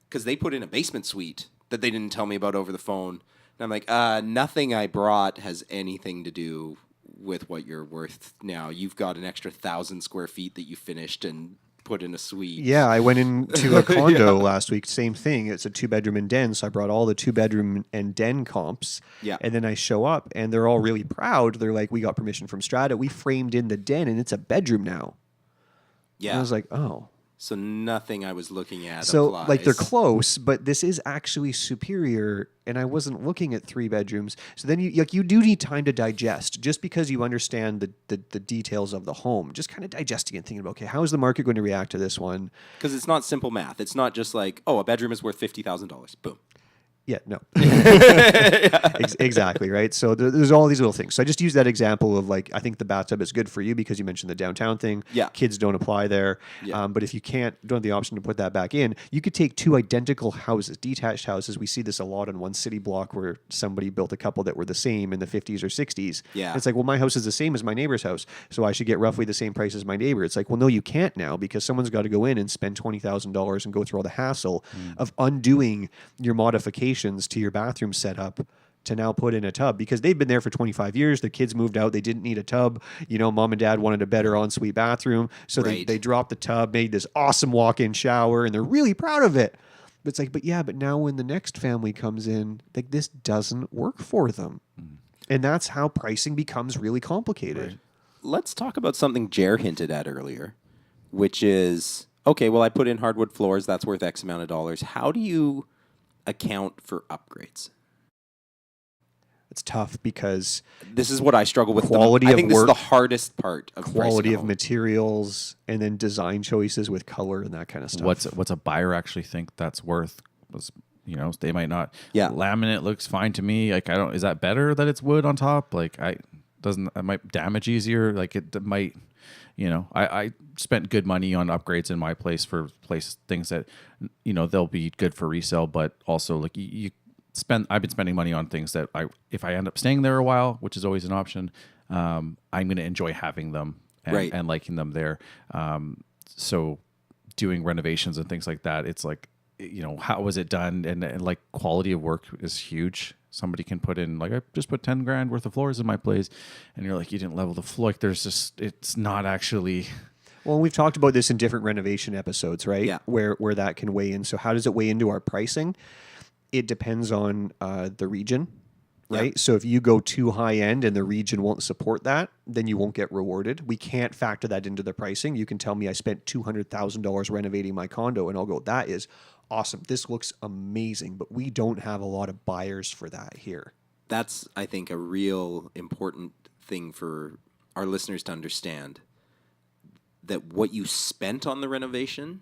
because they put in a basement suite that they didn't tell me about over the phone. And I'm like, nothing I brought has anything to do with what you're worth now. You've got an extra 1,000 square feet that you finished and put in a suite. Yeah, I went into a condo last week. Same thing. It's a 2-bedroom and den. So I brought all the 2-bedroom and den comps. Yeah. And then I show up and they're all really proud. They're like, we got permission from Strata. We framed in the den and it's a bedroom now. Yeah. And I was like, oh. So nothing I was looking at So applies. they're close, but this is actually superior, and I wasn't looking at 3 bedrooms. So then you do need time to digest, just because you understand the details of the home. Just kind of digesting and thinking about, okay, how is the market going to react to this one? Because it's not simple math. It's not just like, oh, a bedroom is worth $50,000. Boom. Yeah, no. Exactly, right? So there's all these little things. So I just use that example of like, I think the bathtub is good for you because you mentioned the downtown thing. Yeah. Kids don't apply there. Yeah. But if you don't have the option to put that back in, you could take 2 identical houses, detached houses. We see this a lot in one city block where somebody built a couple that were the same in the 50s or 60s. Yeah. And it's like, well, my house is the same as my neighbor's house, so I should get roughly the same price as my neighbor. It's like, well, no, you can't now, because someone's got to go in and spend $20,000 and go through all the hassle of undoing your modifications to your bathroom setup to now put in a tub, because they've been there for 25 years. The kids moved out. They didn't need a tub. Mom and dad wanted a better ensuite bathroom. So Right. they dropped the tub, made this awesome walk-in shower, and they're really proud of it. But it's like, but now when the next family comes in, like, this doesn't work for them. And that's how pricing becomes really complicated. Right. Let's talk about something Jer hinted at earlier, which is, okay, well, I put in hardwood floors. That's worth X amount of dollars. How do you account for upgrades? It's tough because this is what I struggle with. Quality I of think this is work, the hardest part of quality pricing a of home. materials, and then design choices with color and that kind of stuff. What's a buyer actually think that's worth? They might not. Yeah. Laminate looks fine to me. Like, I don't. Is that better that it's wood on top? Like, it might damage easier. Like, it might. I spent good money on upgrades in my place for things that, they'll be good for resale, but also like I've been spending money on things that if I end up staying there a while, which is always an option, I'm going to enjoy having them and liking them there. So doing renovations and things like that, it's like, how was it done? And like quality of work is huge. Somebody can put in, like, I just put 10 grand worth of floors in my place, and you're like, you didn't level the floor. Like, it's not actually. Well, we've talked about this in different renovation episodes, right? Yeah. Where that can weigh in. So how does it weigh into our pricing? It depends on the region, right? Yeah. So if you go too high end and the region won't support that, then you won't get rewarded. We can't factor that into the pricing. You can tell me I spent $200,000 renovating my condo, and I'll go, that is awesome. This looks amazing, but we don't have a lot of buyers for that here. That's, I think, a real important thing for our listeners to understand, that what you spent on the renovation,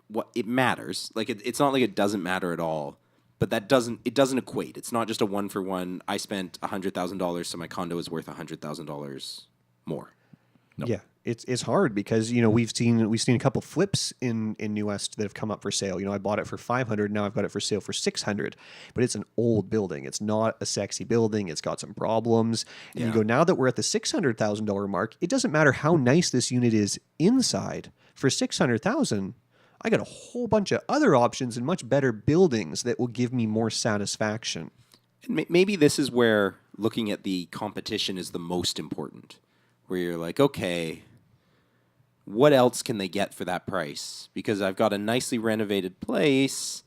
what it matters. Like it's not like it doesn't matter at all, but it doesn't equate. It's not just a 1-for-1. I spent $100,000, so my condo is worth $100,000 more. Nope. Yeah, it's hard because we've seen a couple flips in New West that have come up for sale. I bought it for $500, now I've got it for sale for $600, but it's an old building. It's not a sexy building. It's got some problems. And you go, now that we're at the $600,000 mark, it doesn't matter how nice this unit is inside. For $600,000, I got a whole bunch of other options and much better buildings that will give me more satisfaction. And maybe this is where looking at the competition is the most important, where you're like, okay, what else can they get for that price? Because I've got a nicely renovated place,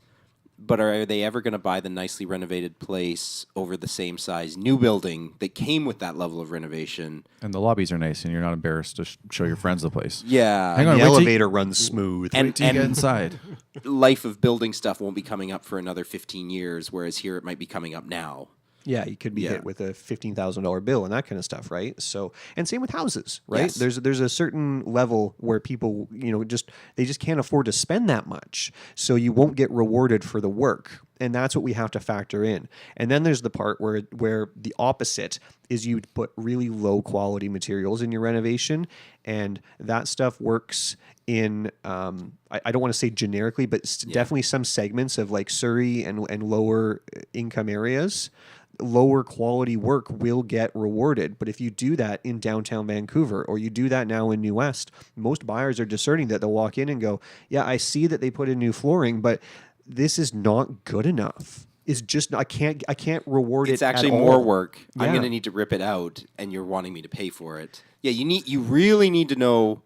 but are they ever going to buy the nicely renovated place over the same size new building that came with that level of renovation? And the lobbies are nice, and you're not embarrassed to show your friends the place. Yeah. Hang on, the wait till elevator runs smooth. Wait till you get inside. Life of building stuff won't be coming up for another 15 years, whereas here it might be coming up now. Yeah, you could be hit with a $15,000 bill and that kind of stuff, right? So, and same with houses, right? Yes. There's a certain level where people, they just can't afford to spend that much. So you won't get rewarded for the work. And that's what we have to factor in. And then there's the part where the opposite is you put really low quality materials in your renovation, and that stuff works in I don't want to say generically, but definitely some segments of like Surrey and lower income areas. Lower quality work will get rewarded. But if you do that in downtown Vancouver, or you do that now in New West, most buyers are discerning that they'll walk in and go, yeah, I see that they put in new flooring, but this is not good enough. It's just I can't reward it. It's actually at more all. work. Yeah. I'm going to need to rip it out, and you're wanting me to pay for it. Yeah, you really need to know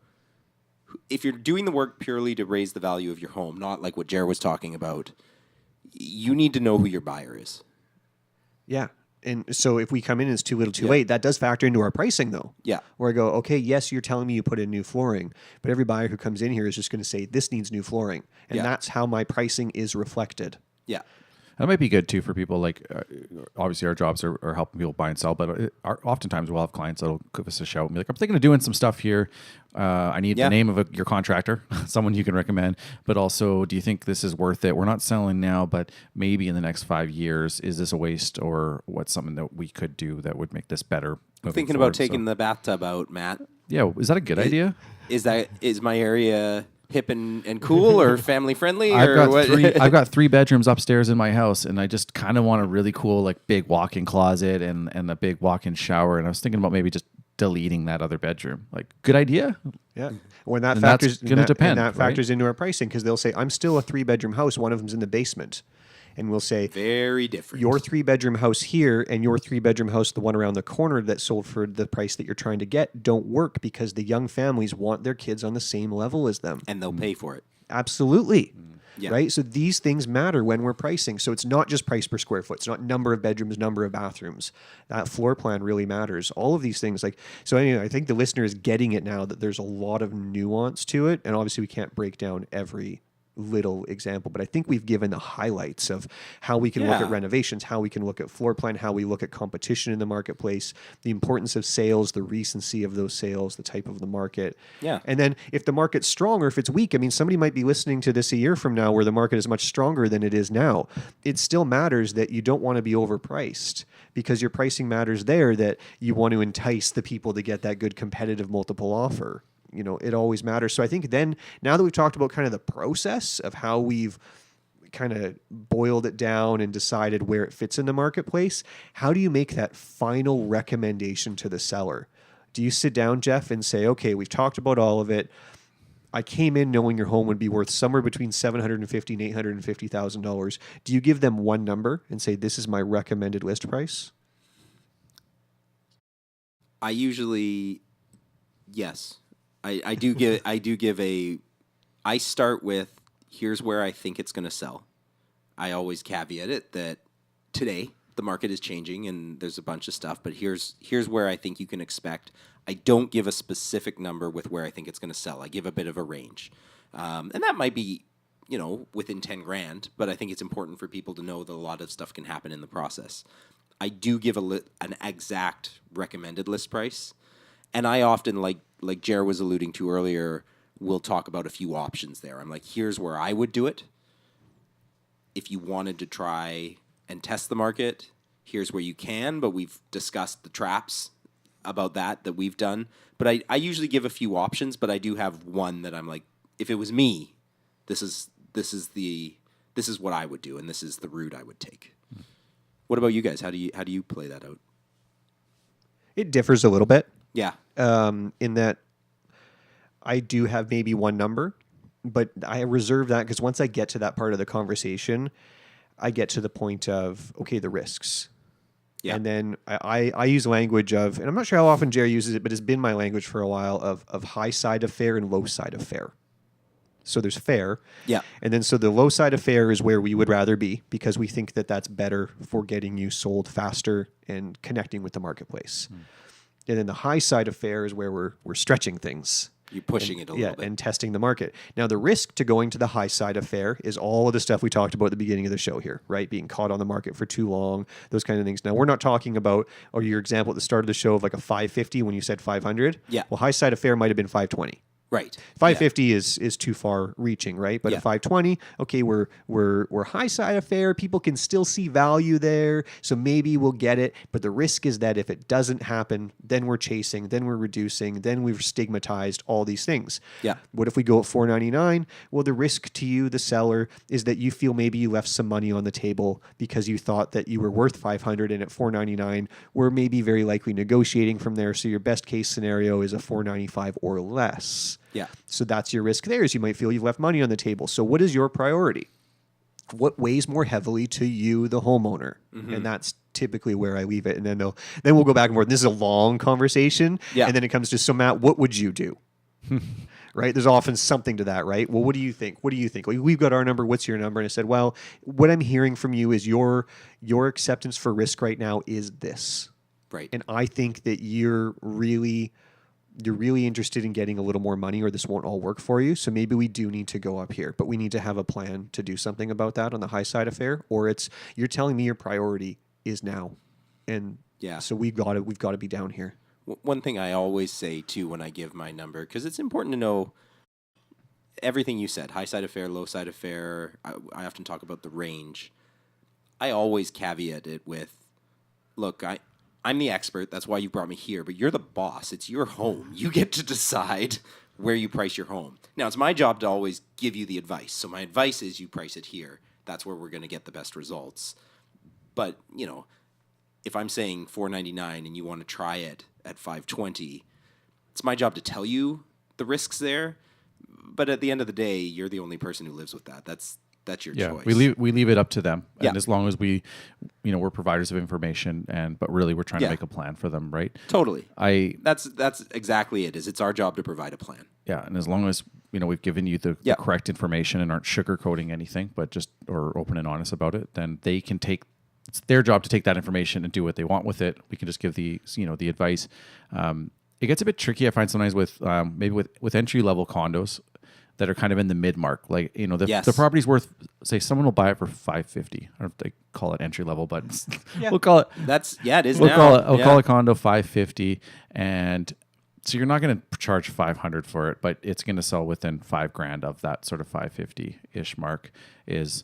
if you're doing the work purely to raise the value of your home, not like what Jared was talking about. You need to know who your buyer is. Yeah. And so if we come in and it's too little too late, that does factor into our pricing though. Yeah. Where I go, okay, yes, you're telling me you put in new flooring, but every buyer who comes in here is just going to say, this needs new flooring. And that's how my pricing is reflected. Yeah. That might be good too for people. Like, obviously, our jobs are helping people buy and sell, but oftentimes we'll have clients that'll give us a shout and be like, "I'm thinking of doing some stuff here. I need the name of your contractor, someone you can recommend. But also, do you think this is worth it? We're not selling now, but maybe in the next 5 years, is this a waste, or what's something that we could do that would make this better?" I'm thinking about taking the bathtub out, Matt. Yeah, is that a good idea? Is my area hip and cool or family friendly? I've got 3 bedrooms upstairs in my house, and I just kind of want a really cool, like, big walk-in closet and a big walk-in shower. And I was thinking about maybe just deleting that other bedroom. Like, good idea. Yeah. When that and factors, that's gonna depend, and that factors into our pricing, because they'll say, I'm still a 3-bedroom house. One of them's in the basement. And we'll say, very different. Your 3-bedroom house here and your 3-bedroom house, the one around the corner that sold for the price that you're trying to get, don't work because the young families want their kids on the same level as them. And they'll pay for it. Absolutely. Yeah. Right? So these things matter when we're pricing. So it's not just price per square foot. It's not number of bedrooms, number of bathrooms. That floor plan really matters. All of these things. So anyway, I think the listener is getting it now that there's a lot of nuance to it. And obviously we can't break down every little example, but I think we've given the highlights of how we can look at renovations, how we can look at floor plan, how we look at competition in the marketplace, the importance of sales, the recency of those sales, the type of the market. Yeah. And then if the market's strong or if it's weak, I mean, somebody might be listening to this a year from now where the market is much stronger than it is now. It still matters that you don't want to be overpriced, because your pricing matters there, that you want to entice the people to get that good competitive multiple offer. It always matters. So I think then, now that we've talked about kind of the process of how we've kind of boiled it down and decided where it fits in the marketplace, how do you make that final recommendation to the seller? Do you sit down, Geoff, and say, okay, we've talked about all of it. I came in knowing your home would be worth somewhere between $750,000 and $850,000. Do you give them one number and say, this is my recommended list price? I usually, yes. I start with, here's where I think it's going to sell. I always caveat it that today the market is changing and there's a bunch of stuff, but here's where I think you can expect. I don't give a specific number with where I think it's going to sell. I give a bit of a range. And that might be, within 10 grand, but I think it's important for people to know that a lot of stuff can happen in the process. I do give an exact recommended list price. And I often, like Jer was alluding to earlier, will talk about a few options there. I'm like, here's where I would do it. If you wanted to try and test the market, here's where you can, but we've discussed the traps about that we've done. But I usually give a few options, but I do have one that I'm like, if it was me, this is what I would do, and this is the route I would take. What about you guys? How do you play that out? It differs a little bit. Yeah. In that I do have maybe one number, but I reserve that because once I get to that part of the conversation, I get to the point of, okay, the risks. Yeah. And then I use language of, and I'm not sure how often Jerry uses it, but it's been my language for a while, of high side of fair and low side of fair. So there's fair. Yeah. And then so the low side of fair is where we would rather be because we think that that's better for getting you sold faster and connecting with the marketplace. And then the high side of fair is where we're stretching things. You're pushing it a little bit. And testing the market. Now, the risk to going to the high side of fair is all of the stuff we talked about at the beginning of the show here, right? Being caught on the market for too long, those kind of things. Now, we're not talking about, or your example at the start of the show of like a 550 when you said 500. Yeah. Well, high side of fair might have been 520. Right. 550 is too far reaching, right? But at 520, okay, we're high side of fair. People can still see value there, so maybe we'll get it. But the risk is that if it doesn't happen, then we're chasing, then we're reducing, then we've stigmatized all these things. Yeah. What if we go at 499? Well, the risk to you, the seller, is that you feel maybe you left some money on the table because you thought that you were worth 500, and at 499, we're maybe very likely negotiating from there. So your best case scenario is a 495 or less. Yeah. So that's your risk there, is you might feel you've left money on the table. So what is your priority? What weighs more heavily to you, the homeowner? Mm-hmm. And that's typically where I leave it. And then we'll go back and forth. This is a long conversation. Yeah. And then it comes to, so Matt, what would you do? Right? There's often something to that, right? Well, what do you think? What do you think? We've got our number. What's your number? And I said, well, what I'm hearing from you is your acceptance for risk right now is this. Right. And I think that you're really interested in getting a little more money, or this won't all work for you. So maybe we do need to go up here, but we need to have a plan to do something about that on the high side of fair. Or you're telling me your priority is now. And so we've got to be down here. One thing I always say too, when I give my number, because it's important to know everything you said, high side of fair, low side of fair. I often talk about the range. I always caveat it with, look, I'm the expert. That's why you brought me here. But you're the boss. It's your home. You get to decide where you price your home. Now, it's my job to always give you the advice. So my advice is you price it here. That's where we're going to get the best results. But, if I'm saying $499 and you want to try it at $520, it's my job to tell you the risks there. But at the end of the day, you're the only person who lives with that. That's your choice. We leave it up to them. And as long as we're providers of information, but really we're trying to make a plan for them, right? Totally. That's exactly it. It's our job to provide a plan. Yeah, and as long as we've given you the correct information and aren't sugarcoating anything, but or open and honest about it, then they can it's their job to take that information and do what they want with it. We can just give the advice. It gets a bit tricky, I find, sometimes with maybe with entry level condos that are kind of in the mid mark. Like, the property's worth, say someone will buy it for $550. I don't know if they call it entry level, but we'll call it. It is we'll now. Call a condo $550, and so you're not going to charge $500 for it, but it's going to sell within $5,000 of that sort of $550-ish mark. Is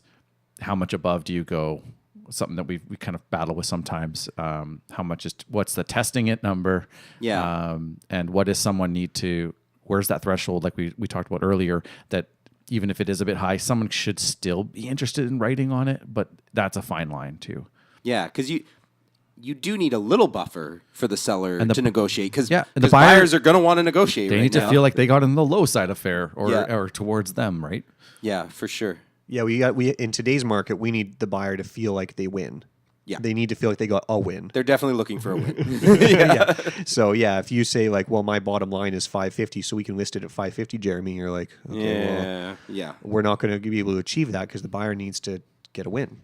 how much above do you go? Something that we kind of battle with sometimes. What's the testing it number? Yeah. And what does someone need to? Where's that threshold, like we talked about earlier, that even if it is a bit high, someone should still be interested in writing on it, but that's a fine line too. Yeah, because you do need a little buffer for the seller to negotiate, because the buyers are going to want to negotiate. They need to feel like they got in the low side of fair or towards them, right? Yeah, for sure. Yeah, we in today's market, we need the buyer to feel like they win. Yeah. They need to feel like they got a win. They're definitely looking for a win. Yeah. So yeah, if you say like, well, my bottom line is 550, so we can list it at 550, Jeremy, you're like, okay, we're not going to be able to achieve that because the buyer needs to get a win.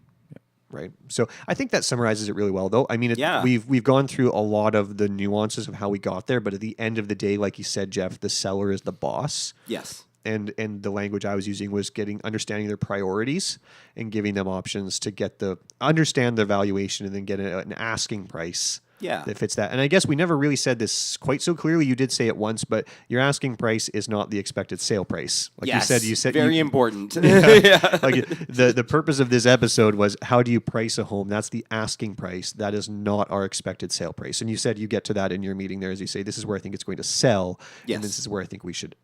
Right. So I think that summarizes it really well, though. I mean, we've gone through a lot of the nuances of how we got there, but at the end of the day, like you said, Geoff, the seller is the boss. Yes. And the language I was using was understanding their priorities and giving them options to understand their valuation and then get an asking price that fits that. And I guess we never really said this quite so clearly. You did say it once, but your asking price is not the expected sale price. Like you said very important. Like the purpose of this episode was how do you price a home? That's the asking price. That is not our expected sale price. And you said you get to that in your meeting there as you say, this is where I think it's going to sell. Yes. And this is where I think we should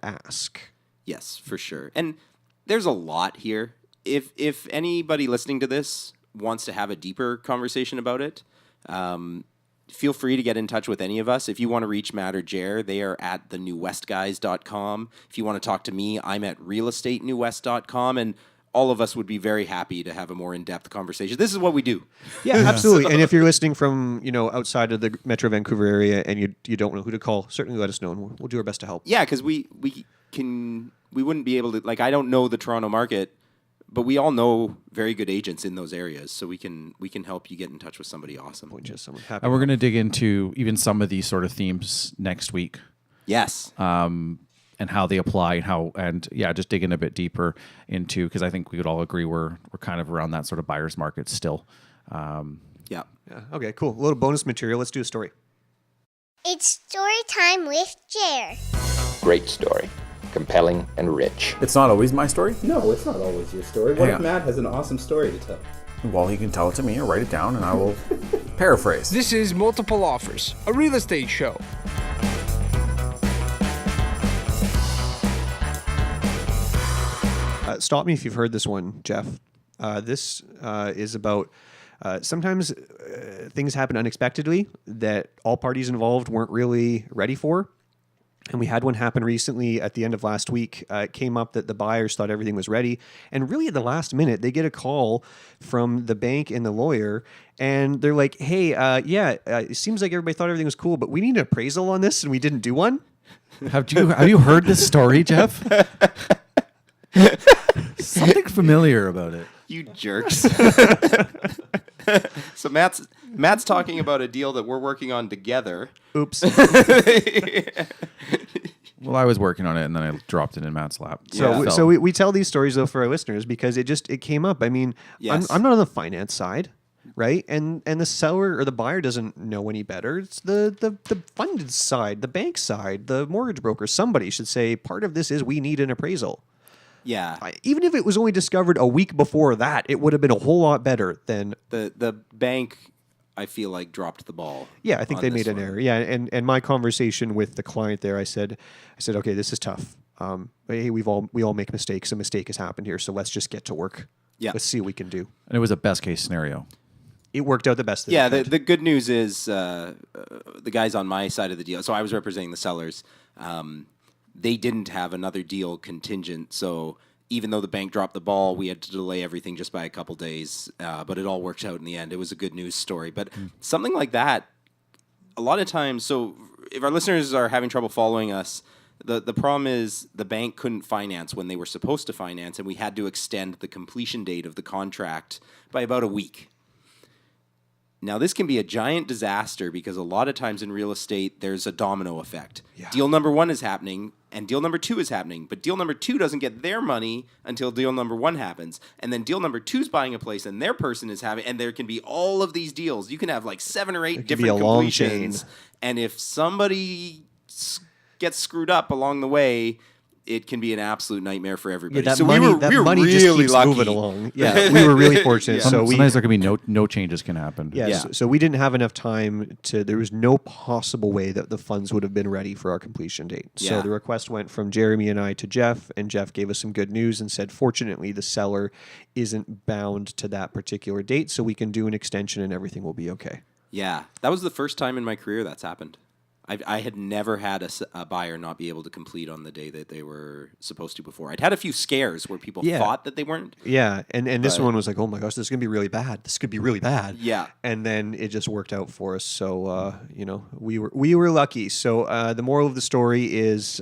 ask. Yes, for sure. And there's a lot here. If anybody listening to this wants to have a deeper conversation about it, feel free to get in touch with any of us. If you want to reach Matt or Jer, they are at thenewwestguys.com. If you want to talk to me, I'm at realestatennewwest.com. And all of us would be very happy to have a more in-depth conversation. This is what we do. Yeah, absolutely. And if you're listening from outside of the Metro Vancouver area and you don't know who to call, certainly let us know and we'll do our best to help. Yeah, because we wouldn't be able to, like, I don't know the Toronto market, but we all know very good agents in those areas, so we can help you get in touch with somebody awesome. And we're going to dig into even some of these sort of themes next week. Yes. And how they apply and just digging a bit deeper into, because I think we would all agree we're kind of around that sort of buyer's market still. Yeah. Okay, cool. A little bonus material. Let's do a story. It's story time with Jer. Great story. Compelling and rich. It's not always my story? No, it's not always your story. What if Matt has an awesome story to tell? Well, he can tell it to me or write it down and I will paraphrase. This is Multiple Offers, a real estate show. Stop me if you've heard this one, Geoff. This is about sometimes things happen unexpectedly that all parties involved weren't really ready for. And we had one happen recently at the end of last week. It came up that the buyers thought everything was ready. And really at the last minute, they get a call from the bank and the lawyer. And they're like, hey, it seems like everybody thought everything was cool, but we need an appraisal on this and we didn't do one. Have you heard this story, Geoff? Something familiar about it. You jerks. So Matt's talking about a deal that we're working on together. Oops. Well, I was working on it, and then I dropped it in Matt's lap. So we tell these stories, though, for our listeners because it came up. I mean, yes. I'm not on the finance side, right? And the seller or the buyer doesn't know any better. It's the funded side, the bank side, the mortgage broker. Somebody should say, part of this is we need an appraisal. Yeah. Even if it was only discovered a week before that, it would have been a whole lot better than... The bank, I feel like, dropped the ball. Yeah, I think they made an error. Yeah, and my conversation with the client there, I said, okay, this is tough. Hey, we all make mistakes. A mistake has happened here, so let's just get to work. Yeah. Let's see what we can do. And it was a best case scenario. It worked out the best. The good news is the guys on my side of the deal, so I was representing the sellers, they didn't have another deal contingent, so even though the bank dropped the ball, we had to delay everything just by a couple days, but it all worked out in the end. It was a good news story. But something like that, a lot of times, so if our listeners are having trouble following us, the problem is the bank couldn't finance when they were supposed to finance, and we had to extend the completion date of the contract by about a week. Now, this can be a giant disaster because a lot of times in real estate, there's a domino effect. Yeah. Deal number 1 is happening, and deal number 2 is happening, but deal number 2 doesn't get their money until deal number 1 happens. And then deal number 2 is buying a place, and their person is having, and there can be all of these deals. You can have like 7 or 8 different completions. And if somebody gets screwed up along the way, it can be an absolute nightmare for everybody. Yeah, so money, we were money really just keeps lucky. moving along. Yeah, we were really fortunate. Yeah. So sometimes there can be no changes can happen. Yeah. So we didn't have enough time there was no possible way that the funds would have been ready for our completion date. Yeah. So the request went from Jeremy and I to Geoff, and Geoff gave us some good news and said, fortunately, the seller isn't bound to that particular date, so we can do an extension and everything will be okay. Yeah, that was the first time in my career that's happened. I had never had a buyer not be able to complete on the day that they were supposed to before. I'd had a few scares where people thought that they weren't. Yeah, and this one was like, oh my gosh, this is going to be really bad. This could be really bad. Yeah. And then it just worked out for us. So, we were lucky. So the moral of the story is,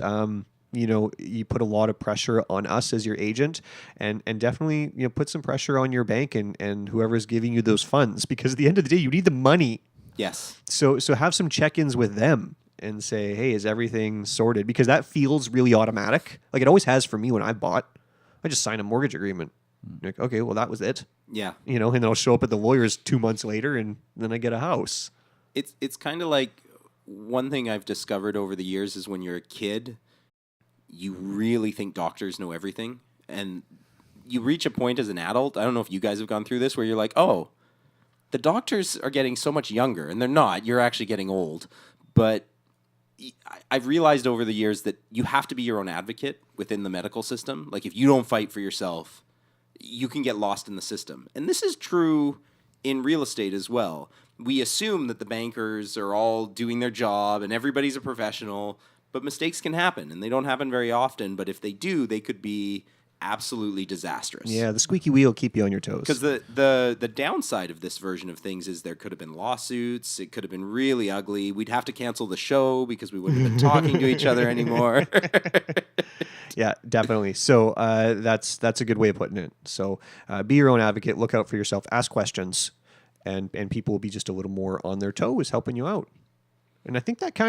you put a lot of pressure on us as your agent and definitely, put some pressure on your bank and whoever's giving you those funds, because at the end of the day, you need the money. Yes. So have some check-ins with them and say, hey, is everything sorted? Because that feels really automatic. Like it always has for me when I bought. I just signed a mortgage agreement. Like, okay, well, that was it. Yeah. And then I'll show up at the lawyer's 2 months later and then I get a house. It's kind of like one thing I've discovered over the years is when you're a kid, you really think doctors know everything. And you reach a point as an adult, I don't know if you guys have gone through this, where you're like, oh, the doctors are getting so much younger, and they're not. You're actually getting old. But I've realized over the years that you have to be your own advocate within the medical system. Like, if you don't fight for yourself, you can get lost in the system. And this is true in real estate as well. We assume that the bankers are all doing their job and everybody's a professional, but mistakes can happen, and they don't happen very often. But if they do, they could be absolutely disastrous. Yeah, the squeaky wheel keep you on your toes. Because the downside of this version of things is there could have been lawsuits. It could have been really ugly. We'd have to cancel the show because we wouldn't have been talking to each other anymore. Yeah, definitely. So that's a good way of putting it. So be your own advocate. Look out for yourself. Ask questions, and people will be just a little more on their toes helping you out. And I think that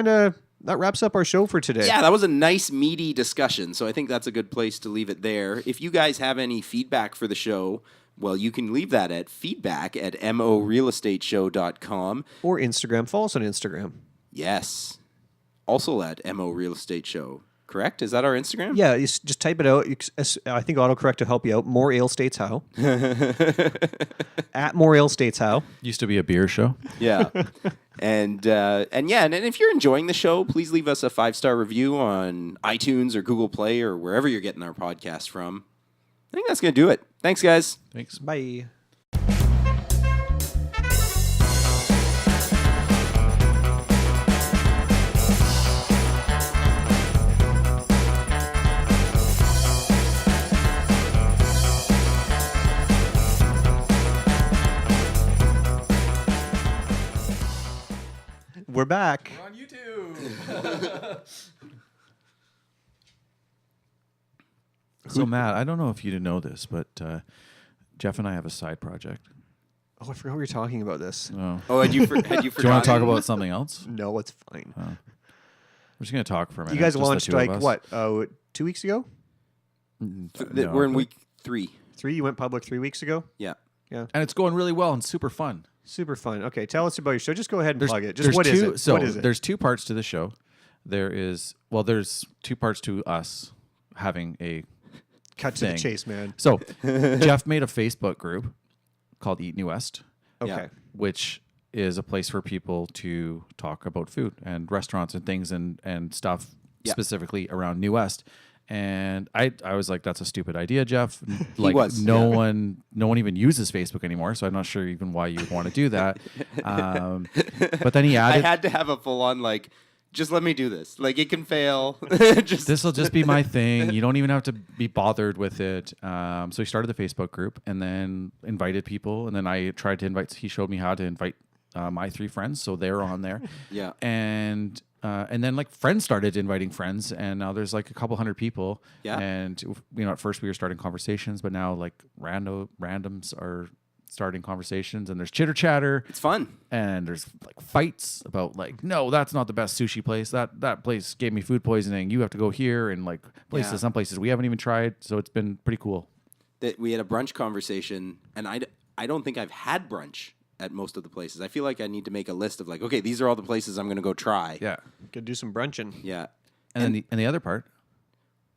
wraps up our show for today. Yeah, that was a nice, meaty discussion, so I think that's a good place to leave it there. If you guys have any feedback for the show, well, you can leave that at feedback@morealestateshow.com. Or Instagram. Follow us on Instagram. Yes. Also at Mo Real Estate Show. Correct? Is that our Instagram? Yeah, you just type it out. I think autocorrect will help you out. More Ale States How. At More Ale States How. Used to be a beer show. Yeah. And if you're enjoying the show, please leave us a 5-star review on iTunes or Google Play or wherever you're getting our podcast from. I think that's going to do it. Thanks, guys. Thanks. Bye. We're back. We're on YouTube. So, Matt, I don't know if you didn't know this, but Geoff and I have a side project. Oh, I forgot we were talking about this. Oh, had you forgotten? Do you want to talk about something else? No, it's fine. We're just going to talk for a minute. You guys just launched the two of us. 2 weeks ago? No. We're in week 3. 3? You went public 3 weeks ago? Yeah. And it's going really well and super fun. Super fun. Okay, tell us about your show. Just go ahead and plug it. Just what is it? So what is it? There's 2 parts to the show. There's 2 parts to us having a cut to the chase, man. So Geoff made a Facebook group called Eat New West. Okay. Which is a place for people to talk about food and restaurants and things and stuff specifically around New West. And I was like, that's a stupid idea, Geoff. Like no one even uses Facebook anymore, so I'm not sure even why you would want to do that. But then he added, I had to have a full on just let me do this. Like, it can fail. This will just be my thing. You don't even have to be bothered with it. So he started the Facebook group and then invited people. And then I tried to invite. He showed me how to invite my 3 friends, so they're on there. Yeah. And then friends started inviting friends, and now there's a couple hundred people. Yeah. And at first we were starting conversations, but now randoms are starting conversations, and there's chitter chatter. It's fun. And there's fights about no, that's not the best sushi place. That place gave me food poisoning. You have to go here, and some places we haven't even tried. So it's been pretty cool. That we had a brunch conversation, and I don't think I've had brunch at most of the places. I feel like I need to make a list of okay, these are all the places I'm going to go try. Yeah. Could do some brunching. Yeah. And then the other part.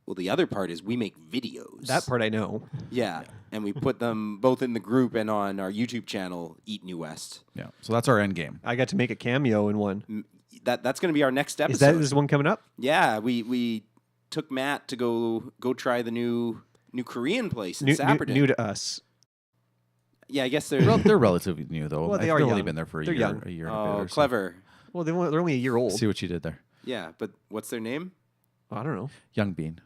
Well, the other part is we make videos. That part I know. Yeah. And we put them both in the group and on our YouTube channel, Eat New West. Yeah. So that's our end game. I got to make a cameo in one. That's going to be our next episode. Is this one coming up? Yeah. We took Matt to go try the new Korean place in Sapperton. New to us. Yeah, I guess they're relatively new though. Well, They've only been there for a year and a bit. Oh, clever. Well, they're only a year old. See what you did there. Yeah, but what's their name? I don't know. Young Bean.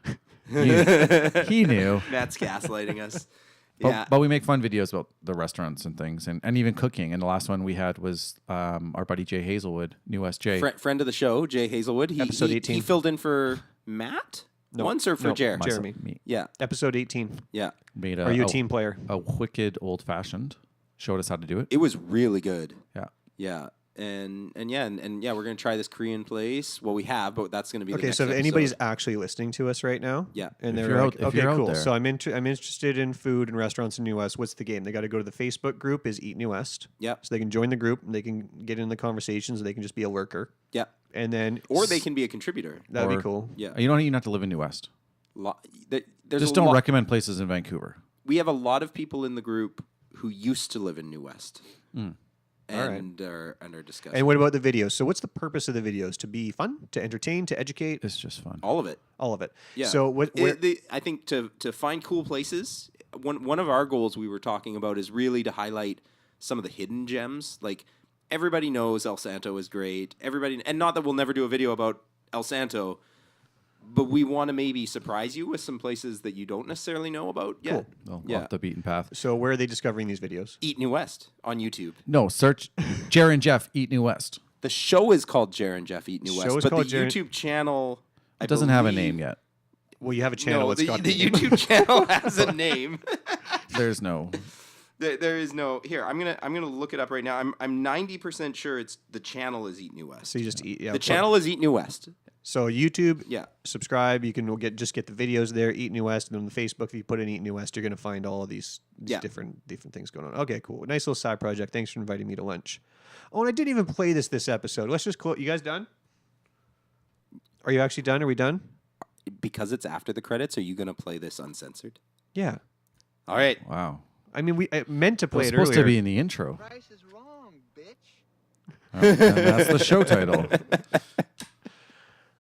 He knew. Matt's gaslighting us. But, Yeah. but we make fun videos about the restaurants and things and even cooking. And the last one we had was our buddy Jay Hazelwood, New West Jay. Friend of the show, Jay Hazelwood. Episode 18. He filled in for Matt once or for Jeremy. Me. Yeah. Episode 18. Yeah. Are you a team player? A wicked old-fashioned. Showed us how to do it. It was really good. Yeah. Yeah. And yeah, we're going to try this Korean place. Well, we have, but that's going to be the Okay, next so if episode. anybody's actually listening to us right now, Yeah. and If they're you're like, out- if okay, you're out cool. there. So I'm interested in food and restaurants in New West. What's the game? They got to go to the Facebook group is Eat New West. Yep. So they can join the group and they can get in the conversations. They can just be a lurker. Yeah. And then Or they can be a contributor. That'd Or- be cool. Yeah. You don't even have to live in New West. There's Just a don't lot- recommend places in Vancouver. We have a lot of people in the group who used to live in New West. All right. And are discussing. And what about the videos? So what's the purpose of the videos? To be fun, to entertain, to educate? It's just fun. All of it. All of it. Yeah. So what? I think to find cool places. One of our goals we were talking about is really to highlight some of the hidden gems. Like everybody knows El Santo is great. Everybody, and not that we'll never do a video about El Santo, but we want to maybe surprise you with some places that you don't necessarily know about yet. Well, Yeah. off the beaten path. So where are they discovering these videos? Eat New West on YouTube. No, search Jer and Jeff Eat New West. The show is called Jer and Jeff Eat New Show West, is but the called Jer- YouTube channel It doesn't have a believe- name yet. Well, you have a channel. No, It's the got YouTube channel has a name. There's no. There is no here. I'm gonna look it up right now. I'm 90% sure it's the channel is Eat New West. So you just eat. Yeah. The channel is Eat New West. So YouTube. Yeah. Subscribe. You can get the videos there. Eat New West, and then on the Facebook, if you put in Eat New West, you're gonna find all of these Yeah. different things going on. Okay, cool. Nice little side project. Thanks for inviting me to lunch. Oh, and I didn't even play this episode. Let's just close. You guys done? Are you actually done? Are we done? Because it's after the credits, are you gonna play this uncensored? Yeah. All right. Wow. I mean, I meant to It play was it supposed earlier. to be in the intro. Price is wrong, bitch. And that's the show title.